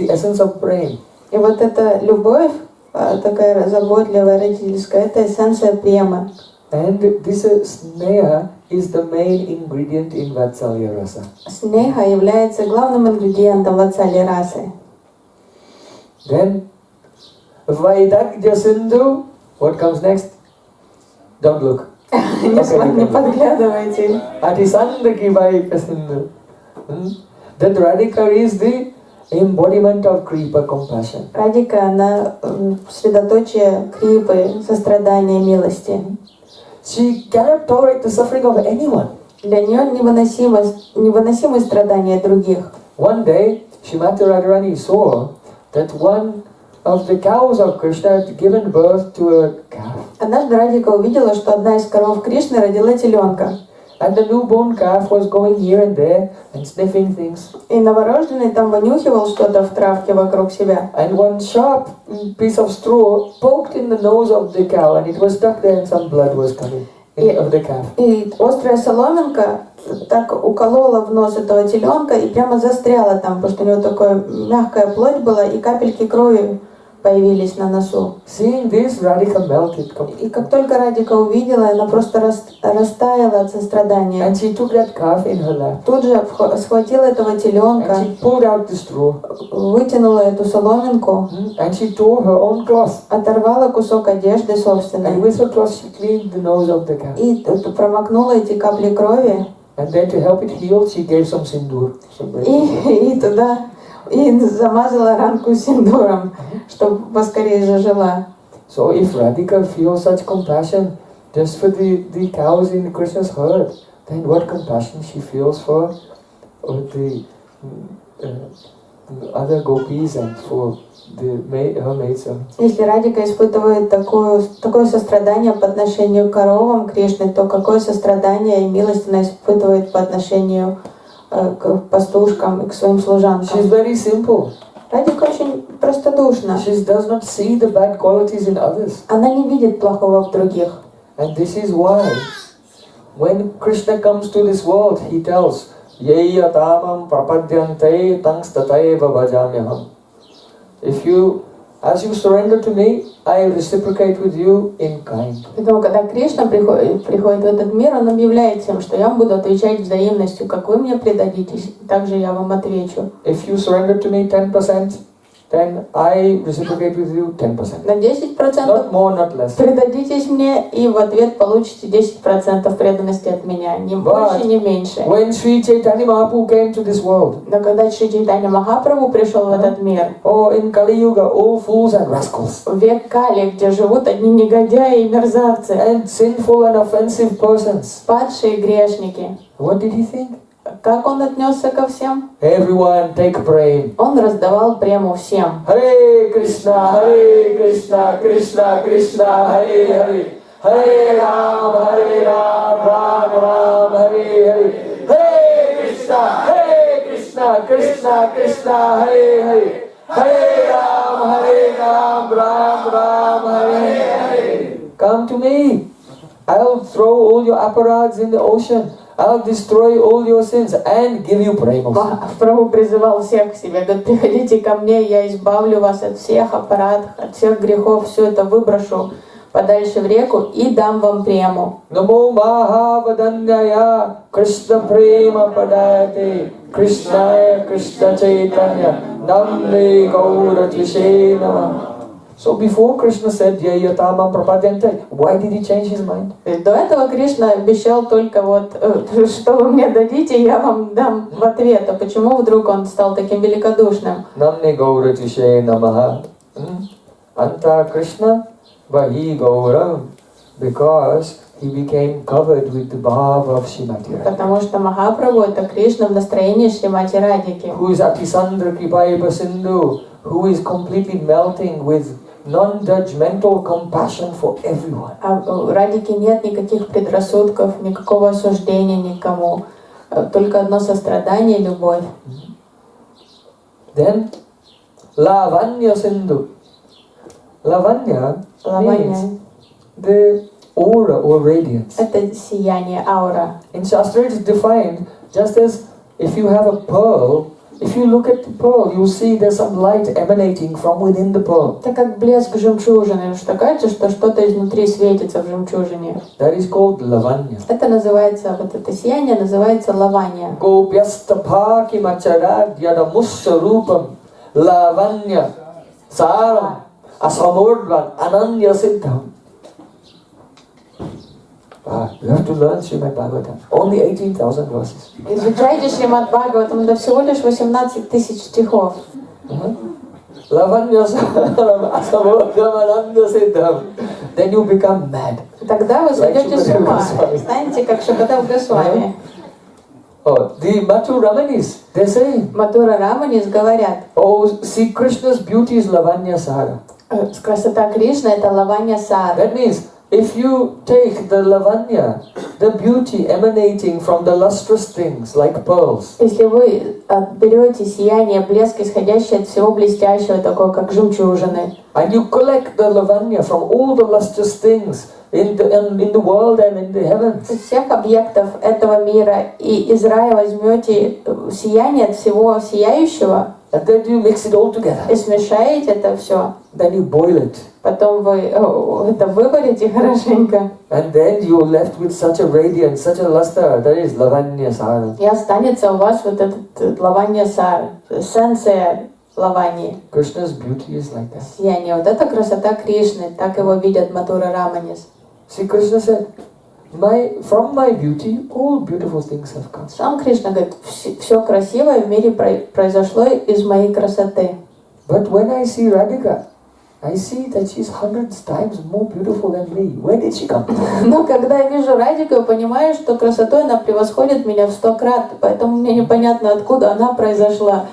essence of Prem. И вот эта любовь, такая заботливая, родительская, это эссенция премы. And this sneha is the main ingredient in Vatsalya Rasa. Снеха является главным ингредиентом Ватсали расы. Then, Vaidagya Sindhu, what comes next? Don't look. Не подглядывайте. Atisandaki Vaidagya Sindhu. That Radhika is the embodiment of Kripa, compassion. Радика, она средоточие крипы, сострадания, милости. She cannot tolerate the suffering of anyone. Для нее невыносимы страдания других. One day, Shrimati Radharani saw that one of the cows of Krishna had given birth to a calf. Однажды Радика увидела, что одна из коров Кришны родила теленка. And the newborn calf was going here and there and sniffing things. И новорожденный там вынюхивал что-то в травке вокруг себя. And one sharp piece of straw poked in the nose of the cow and it was stuck there and some blood was coming of the calf. И острая соломинка так уколола в нос этого теленка и прямо застряла там, потому что у него такая мягкая плоть была и капельки крови появились на носу. Seeing this, Radhika melted completely. И как только Радика увидела, она просто растаяла от сострадания. And she took that calf in her lap. Тут же схватила этого теленка, And she pulled out the straw. вытянула эту соломинку, And she tore her own cloth. оторвала кусок одежды собственной. And with her cloth she cleaned the nose of the calf. И промокнула эти капли крови. And then to help it heal, she gave some sindoor. И туда и замазала ранку синдуром, чтобы поскорее зажила. So if Radhika feels such compassion just for the cows in Krishna's herd, then what compassion she feels for the other gopis and for her maidservants. Если Радика испытывает такое сострадание по отношению к коровам Кришны, то какое сострадание и милость она испытывает по отношению к пастушкам и к своим служанкам. She's very simple. Радика очень просто душно. She does not see the bad qualities in others. Она не видит плохого в других. And this is why, when Krishna comes to this world, he tells, Yeya tamam prapadyante tangs tataiva bhajamyaham. If you, as you surrender to me, I reciprocate with you in kind. Поэтому, когда Кришна приходит в этот мир, он объявляет всем, что я вам буду отвечать взаимностью, как вы мне предадитесь, так же я вам отвечу. If you surrender to me 10%, then I reciprocate with you 10%. На 10% Not more, not less. предадитесь мне, и в ответ получите 10% преданности от меня. Ни больше, ни меньше. When Sri Chaitanya Mahaprabhu came to this world, Но когда Шри Чайтанья Махапрабху пришел в этот мир, oh, in Kali Yuga, all fools and rascals, в век Кали, где живут одни негодяи и мерзавцы, and sinful and offensive persons, падшие грешники, what did he think? как он отнесся ко всем? Everyone take Prem. Он раздавал прему всем. Hare Krishna, Krishna Krishna, Hare Hare, Hare Ram, Ram Ram, Hare Hare, Hare Krishna, Krishna Krishna, Hare Hare, Hare Ram, Ram Hare Hare. Come to me. I'll throw all your aparads in the ocean. I'll destroy all your sins and give you prema. Прабху призывал всех к себе, говорит, приходите ко мне, я избавлю вас от всех аппаратов, от всех грехов, все это выброшу подальше в реку и дам вам прему. Namo Mahavadanyaya Krishna Prema Padayate Krishnaya Krishna Chaitanya Namne Gaura Tvishe Namah. So before Krishna said Yayatamam Prapadyante, why did he change his mind? До этого Кришна обещал только вот, что вы мне дадите, я вам дам в ответ. А почему вдруг он стал таким великодушным? Namne Gaura Tvishe Namaha. Anta Krishna Vahi Gaura, because he became covered with the bhava of Srimati Radha. Потому что Махапрабху это Кришна в настроении Шримати Радхики. Who is Atisandra Kripaiva Sindhu, who is completely melting with non-judgmental compassion for everyone. А в Радике нет никаких предрассудков, никакого осуждения никому. Только одно сострадание и любовь. Then, Lavanya Sindhu. Lavanya means the aura or radiance. Это сияние, аура. In Shastra it is defined just as if you have a pearl, if you look at the pearl, you see there's some light emanating from within the pearl. Это как блеск жемчужины, что кажется, что что-то изнутри светится в жемчужине. That is called lavanya. Это называется, вот это сияние называется лавания. Gopyastapaki macharadhyada mussarupam lavanya saram asamurdvan ananya siddham. You have to learn Srimad Bhagavatam. Only 18,000 verses. Изучайте Шримад Бхагаватам, да всего лишь 18 тысяч стихов. Lavanya saram asamurdvan ananya siddham. Then you become mad. Тогда вы сойдете с ума, станете как Шукадев Госвами. Oh, the Mathu Ramanis, they say, Матура Раманис говорят, oh, see, Krishna's beauty is lavanya sara. красота Кришны это лавания сара. That means, if you take the lavanya, the beauty emanating from the lustrous things like pearls, Если вы берете сияние, блеск, исходящий от всего блестящего, такого как жемчужины, and you collect the lavanya from all the lustrous things in the world and in the heavens, из всех объектов этого мира, и из рая возьмете сияние от всего сияющего, and then you mix it all together, и смешаете это все, then you boil it, потом вы это выварите хорошенько, and then you're left with such a radiance, such a luster, that is lavanya sara. и останется у вас вот этот лавания сар, эссенция лавании. Krishna's beauty is like that. Сияние. Вот это красота Кришны, так его видят Матура Раманис. See, Krishna said, from my beauty, all beautiful things have come. Сам Кришна говорит, все красивое в мире произошло из моей красоты. But when I see Radhika, I see that she's hundreds times more beautiful than me. Where did she come from? Но когда я вижу Радику, я понимаю, что красотой она превосходит меня в 100 крат, поэтому мне непонятно, откуда она произошла.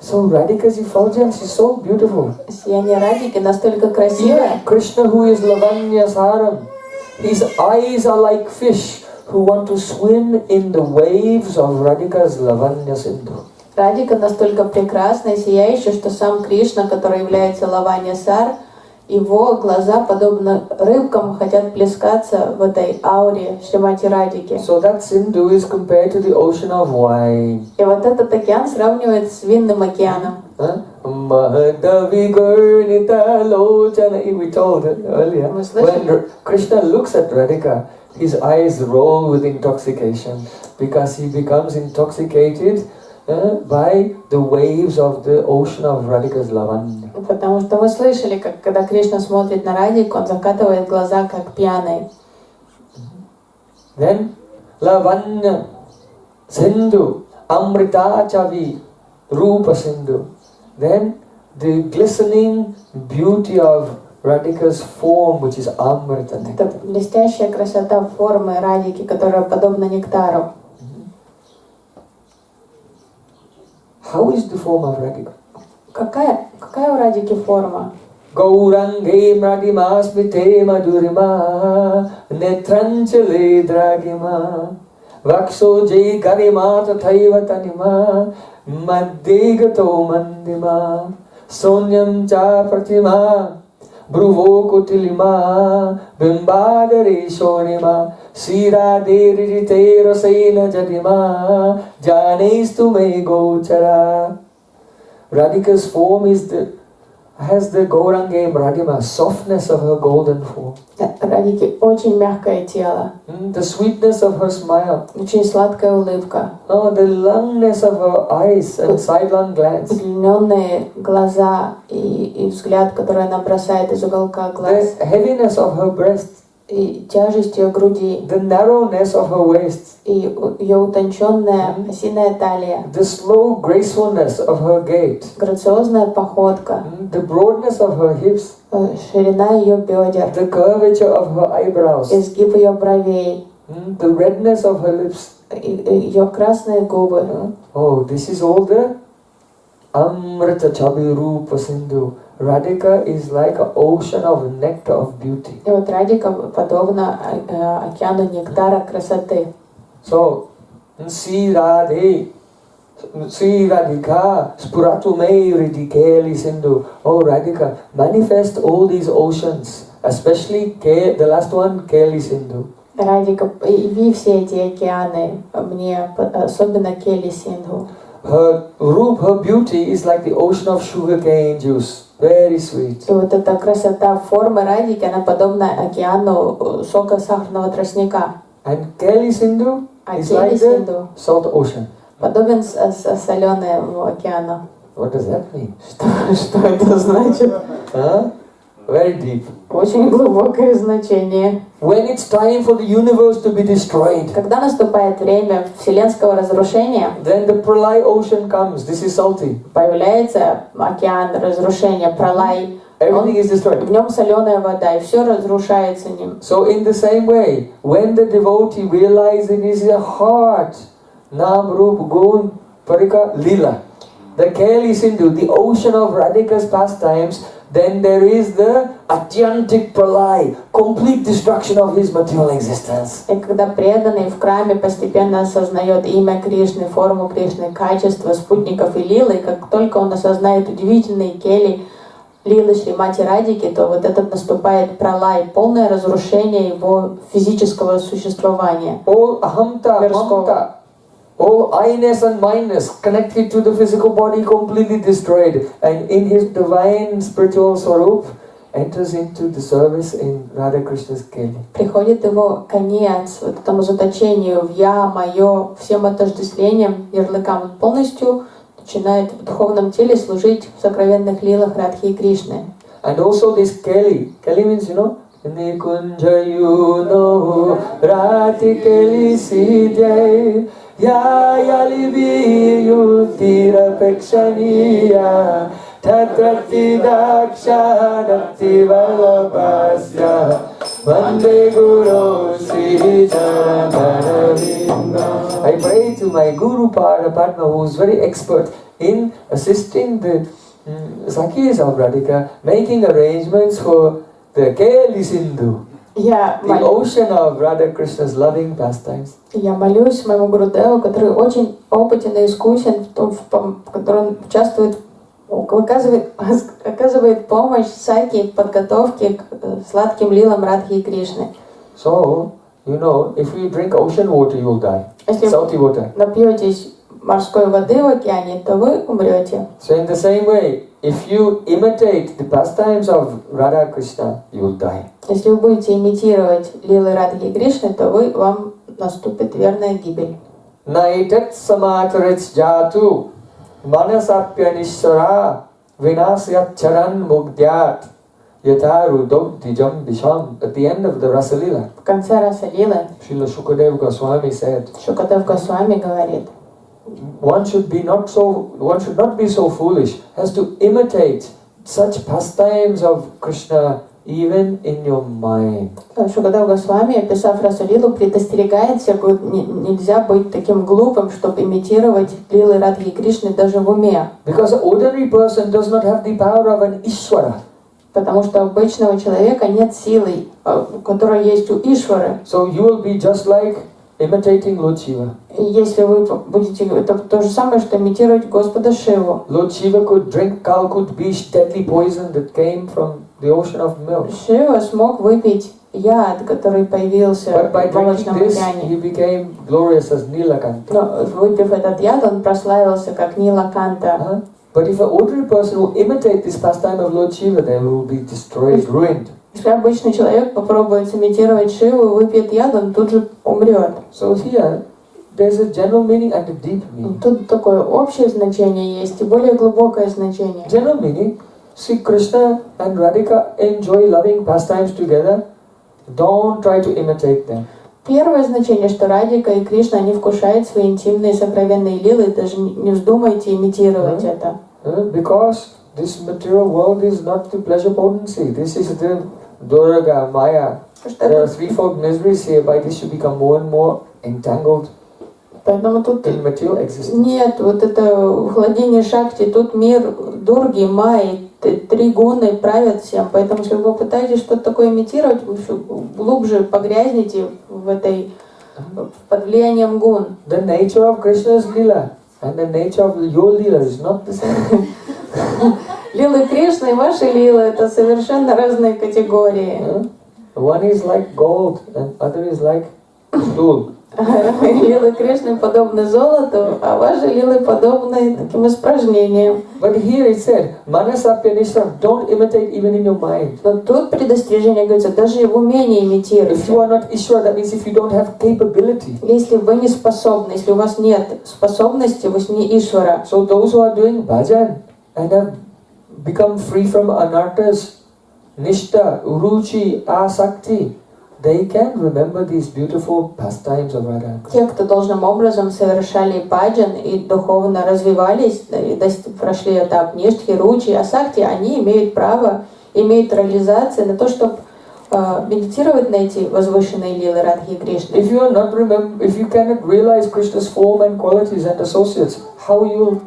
So Radhika's effulgence is so beautiful. Сияние Радики настолько красивое. Krishna, who is lavanya saram, his eyes are like fish who want to swim in the waves of Radhika's lavanya sindhu. Радика настолько прекрасна и сияющая, что сам Кришна, который является Лаванья-сар, его глаза, подобно рыбкам, хотят плескаться в этой ауре Шримати Радики. So that Sindhu is compared to the ocean of wine. И вот этот океан сравнивает с винным океаном. We told earlier, when Krishna looks at Radhika, his eyes roll with intoxication because he becomes intoxicated by the waves of the ocean of Radhika's lavanya. Потому что вы слышали, как когда Кришна смотрит на Радику, он закатывает глаза, как пьяный. Then lavanya sindhu amrita chavi rupa sindhu. Then the glistening beauty of Radhika's form, which is amrita. Это блестящая красота формы Радики, которая подобна нектару. How is the form of Radhika? Какая у Радики форма? Gaurange Madhima Smite Madhurima Netranchale Dragima Vaksoje Garima Tathaiva Tanima Maddegato Mandima Sonyam Cha Pratima Bruvo Kotilima Bimbadare Shonima Sira Derite Rasaina Jadima Janestu Me Gochara. Radhika's form has the Gaurange Madhima, softness of her golden form. Радики очень мягкое тело. The sweetness of her smile. Очень сладкая улыбка. Oh, the longness of her eyes and sidelong glance. Удлиненные глаза и взгляд, который она бросает из уголка глаз. The heaviness of her breast. И тяжесть ее груди. The narrowness of her waist. И ее утонченная осиная талия. The slow gracefulness of her gait. Грациозная походка. The broadness of her hips. Ширина ее бедер. The curvature of her eyebrows. Изгиб ее бровей. The redness of her lips. Ее красные губы. Oh, this is all the Amrita Chabi Rupa Sindhu. Radhika is like an ocean of nectar of beauty. И вот Радика подобна океану нектара красоты. So, Sri Radhe, Sri Radhika, Spuratu me Ridikeli Sindhu. Oh Radhika, manifest all these oceans, especially the last one, Keli Sindhu. Радика, яви все эти океаны мне, особенно Кели Синдху. Her roop, her beauty is like the ocean of sugarcane juice. Very sweet. И вот эта красота формы Радики, она подобна океану сока сахарного тростника. And Keli Sindhu is Keli like Sindhu the salt ocean. подобен соленому океану. What does that mean? Что это значит? Huh? Very deep. Очень глубокое значение. When it's time for the universe to be destroyed, Когда наступает время вселенского разрушения, then the Pralay ocean comes. This is salty. появляется океан разрушения, пралай. Everything is destroyed. В нем соленая вода, и все разрушается ним. So in the same way, when the devotee realizes it is a heart, Nam Rup Gun Parika Lila, the Keli Sindhu, the ocean of Radhika's pastimes, then there is the Atyantik Pralay, complete destruction of his material existence. И когда преданный в храме постепенно осознает имя Кришны, форму Кришны, качество спутников и лилы, как только он осознает удивительные кели лилы Шримати Радики, то вот этот наступает пралай, полное разрушение его физического существования. All ahamta, mamta, all I-ness and mineness connected to the physical body completely destroyed, and in his divine spiritual swarup enters into the service in Radha Krishna's keli. Приходит его конец вот этому заточению в я, мое, всем отождествлением, ярлыкам. Он полностью начинает в духовном теле служить в сокровенных лилах Радхи и Кришны. And also this keli means, you know, Nikunjayuno Rati keli sidye Ya yalibi yutira pekshaniya Tatrati dakshanati valabhasya Vande Guru Sri Charanaravinda. I pray to my Guru Padma, who is very expert in assisting the Sakhis of Radhika, making arrangements for the Keli Sindhu. Я the ocean of Radha Krishna's loving pastimes. молюсь моему Гурудеву, который очень опытен и искусен, в котором он участвует, оказывает помощь Саки в подготовке к сладким лилам Радхи и Кришны. So, you know, if you drink ocean water, you will die. Если Salty water. напьетесь морской воды в океане, то вы умрете. So in the same way, if you imitate the pastimes of Radha Krishna, you will die. Если вы будете имитировать лилы Радхи и Кришны, то вам наступит верная гибель. Naitat samatarits jatu manasapyanishara vinasyat charan mugdyat yataru dogdijam disham. At the end of the Rasa Lila, В конце Раса Лилы Srila Shukadeva Goswami said, Шукадев Госвами говорит, one should not be so foolish as to imitate such pastimes of Krishna even in your mind. Шукадев Госвами, описав Расу Лилу, предостерегает всех, нельзя быть таким глупым, чтобы имитировать лилы Радхи и Кришны даже в уме. Because an ordinary person does not have the power of an Ishvara. Потому что у обычного человека нет силы, которая есть у Ишвары. So you will be just like imitating Lord Shiva. И если вы будете, это то же самое, что имитировать Господа Шиву. Lord Shiva could drink Kalkut Bish, deadly poison that came from the ocean of milk. Шива смог выпить яд, который появился But by в молочном drinking this, океане. he became glorious as Nilakanta. Но выпив этот яд, он прославился как Нилаканта. But if an ordinary person will imitate this pastime of Lord Shiva, they will be destroyed, ruined. Если обычный человек попробует имитировать Шиву и выпьет яд, он тут же умрет. So here, there's a general meaning and a deep meaning. Тут такое общее значение есть и более глубокое значение. General meaning, see Krishna and Radhika enjoy loving pastimes together. Don't try to imitate them. Первое значение, что Радика и Кришна, они вкушают свои интимные сокровенные лилы, даже не вздумайте имитировать это. Because this material world is not the pleasure potency. This is the Durga, Maya. There are threefold miseries here. By this you become more and more entangled Поэтому тут in material existence. нет вот это владение Шакти, тут мир Дурги, Майи, три гуны правят всем. Поэтому если вы попытаетесь что-то такое имитировать, вы еще глубже погрязнете в этой, под влиянием гун. The nature of Krishna's lila and the nature of your lila is not the same. Лилы Кришны и ваши лилы — это совершенно разные категории. One is like gold and other is like stool. Лилы Кришны подобны золоту, а ваши лилы подобны таким испражнениям. But here it said, Manasapyanishram, don't imitate even in your mind. Но тут предостережение говорится, даже и в уме не имитируйте. If you are not Ishwar, that means if you don't have capability. Если вы не способны, если у вас нет способности, вы не Ишвара. So those who are doing bhajan and have become free from anarthas, nishta, uruchi, asakti, they can remember these beautiful pastimes of Radha. Те, кто должным образом совершали баджан и духовно развивались, и прошли этап ништхи, ручи, асакти, они имеют право, имеют реализацию на то, чтобы медитировать на эти возвышенные лилы Радхи и Кришны. If you cannot realize Krishna's form and qualities and associates, how you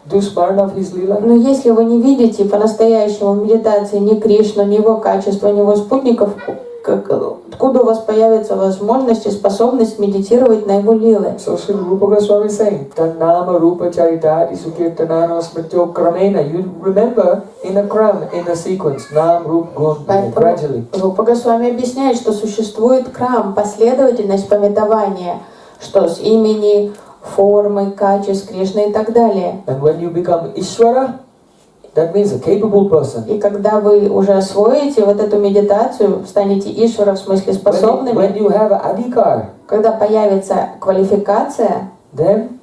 do smarna of his lila? Но если вы не видите по-настоящему в медитации ни Кришну, ни его качества, ни его спутников, откуда у вас появится возможность и способность медитировать на его лилы? So Sri Rupa Goswami is saying, Tannama Rupa Charitati Sukirtanano Smrityo Kramena. You remember in a kram, in a sequence, Nam, Rup, Gun, gradually. Рупа Госвами объясняет, что существует крам, последовательность пометования, что с имени, формы, качеств Кришны и так далее. And when you become Ishvara, that means a capable person. И когда вы уже освоите вот эту медитацию, станете Ишвара в смысле способными, when you have adhikar, когда появится квалификация, then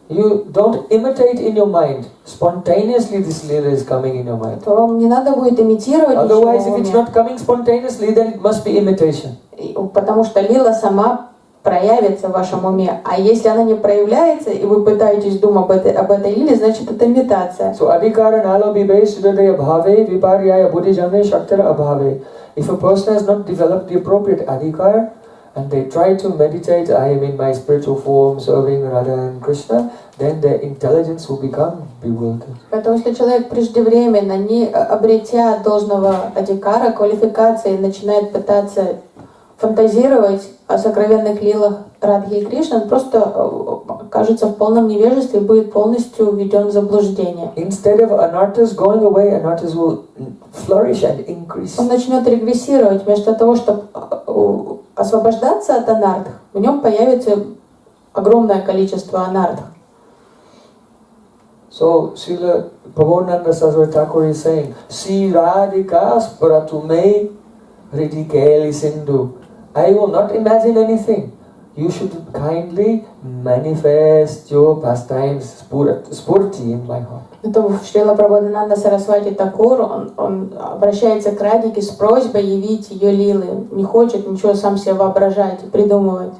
you don't imitate in your mind. Spontaneously this lila is coming in your mind. то вам не надо будет имитировать Otherwise, if ничего в it's уме. not coming spontaneously, then it must be imitation. Потому что лила сама проявится в вашем уме. А если она не проявляется, и вы пытаетесь думать об этой лиле, значит это имитация. So adhikara nalo bibe sudadaya bhave viparyaya buddhijane shaktara abhave. If a person has not developed the appropriate adhikar and they try to meditate, I am in my spiritual form serving Radha and Krishna, then their intelligence will become bewildered. Поэтому если человек преждевременно, не обретя должного адикара, квалификации, начинает пытаться фантазировать о сокровенных лилах Радхи и Кришны, он просто кажется в полном невежестве и будет полностью введен в заблуждение. Instead of anarthas going away, anarthas will flourish and increase. Он начнет регрессировать, вместо того, чтобы освобождаться от анарт, в нем появится огромное количество анарт. So, Srila Prabhupada Saraswati Thakur is saying, Si Radhikas Pratume Ridikeli Sindhu. I will not imagine anything. You should kindly manifest your pastimes, spurti in my heart. Это Шрила Прабхупада Сарасвати Такур, он обращается к Радике с просьбой явить ее лилы. Не хочет ничего сам себе воображать и придумывать.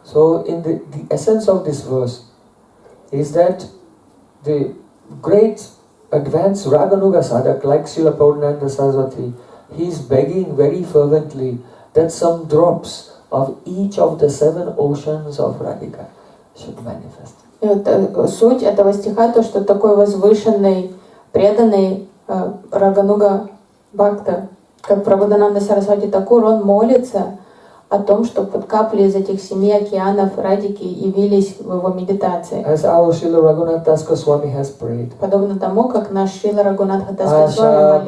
So, in the essence of this verse is that the great advanced Raganuga sadhak like Srila Prabhupada Saraswati, he is begging very fervently that some drops of each of the 7 oceans of Radhika should manifest. И вот суть этого стиха, то, что такой возвышенный, преданный Рагануга Бхакта, как Прабхупада Сарасвати Такур, он молится о том, чтобы вот капли из этих 7 океанов Радики явились в его медитации. As our Srila Raghunath Das Goswami has prayed. Подобно тому, как наш Шрила Рагунатха Дас Госвами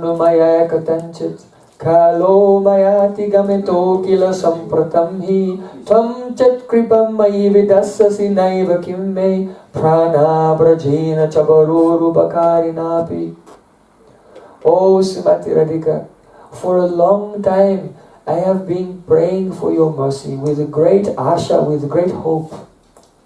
молится. Kalo mayati gameto kila sampratam hi tvam chat kripam mayi vidassasi naiva kimme prana brajena chabaroru bakarinapi. Oh Srimati Radhika, for a long time I have been praying for your mercy with great asha, with great hope.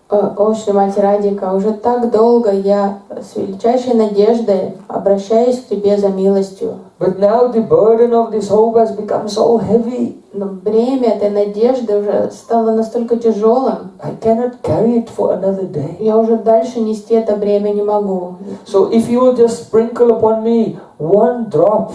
О, Шримати Радика, уже так долго я с величайшей надеждой обращаюсь к тебе за милостью. But now the burden of this hope has become so heavy. Но бремя этой надежды уже стало настолько тяжелым. I cannot carry it for another day. Я уже дальше нести это бремя не могу. So if you will just sprinkle upon me one drop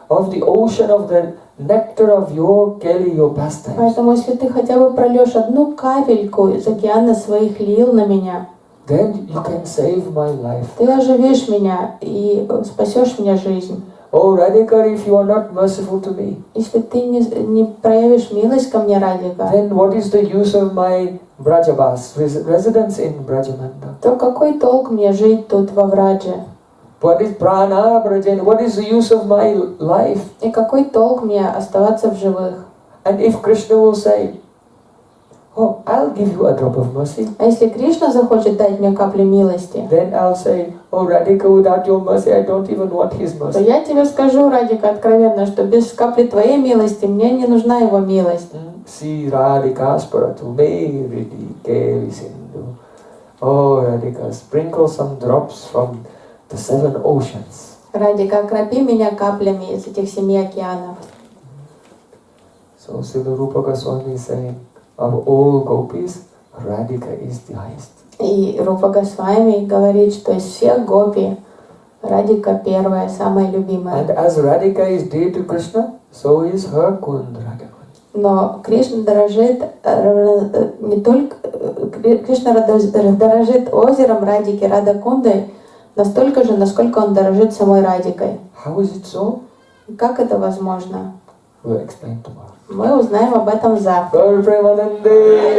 of the ocean of the nectar of your keli, your pastimes. Поэтому если ты хотя бы прольешь одну капельку из океана своих лил на меня, then you can save my life. ты оживишь меня и спасешь мне жизнь. Oh Radhika, if you are not merciful to me, если ты не проявишь милость ко мне, Радика, then what is the use of my Brajabas, residence in Brajamanda? то какой толк мне жить тут во Врадже? What is prana brajan? What is the use of my life? И какой толк мне оставаться в живых? And if Krishna will say, oh, I'll give you a drop of mercy. А если Кришна захочет дать мне каплю милости, Then I'll say, oh Radhika, without your mercy, I don't even want his то mercy. я тебе скажу, Радика, откровенно, что без капли твоей милости мне не нужна его милость. Si Radhika sparatu me ridike sindhu. Oh Radhika, sprinkle some drops from the 7 oceans. Радика, окропи меня каплями из этих 7 океанов. So Srila Rupa Goswami is saying, of all gopis, Radhika is the highest. И Рупа Госвами говорит, что из всех гопи Радика первая, самая любимая. And as Radhika is dear to Krishna, so is her kund Radha. Но Кришна дорожит не только Кришна дорожит озером Радики, Радакундой, настолько же, насколько он дорожит самой Радикой. How is it so? Как это возможно? We'll explain tomorrow. Мы узнаем об этом завтра. Gaur Premanande.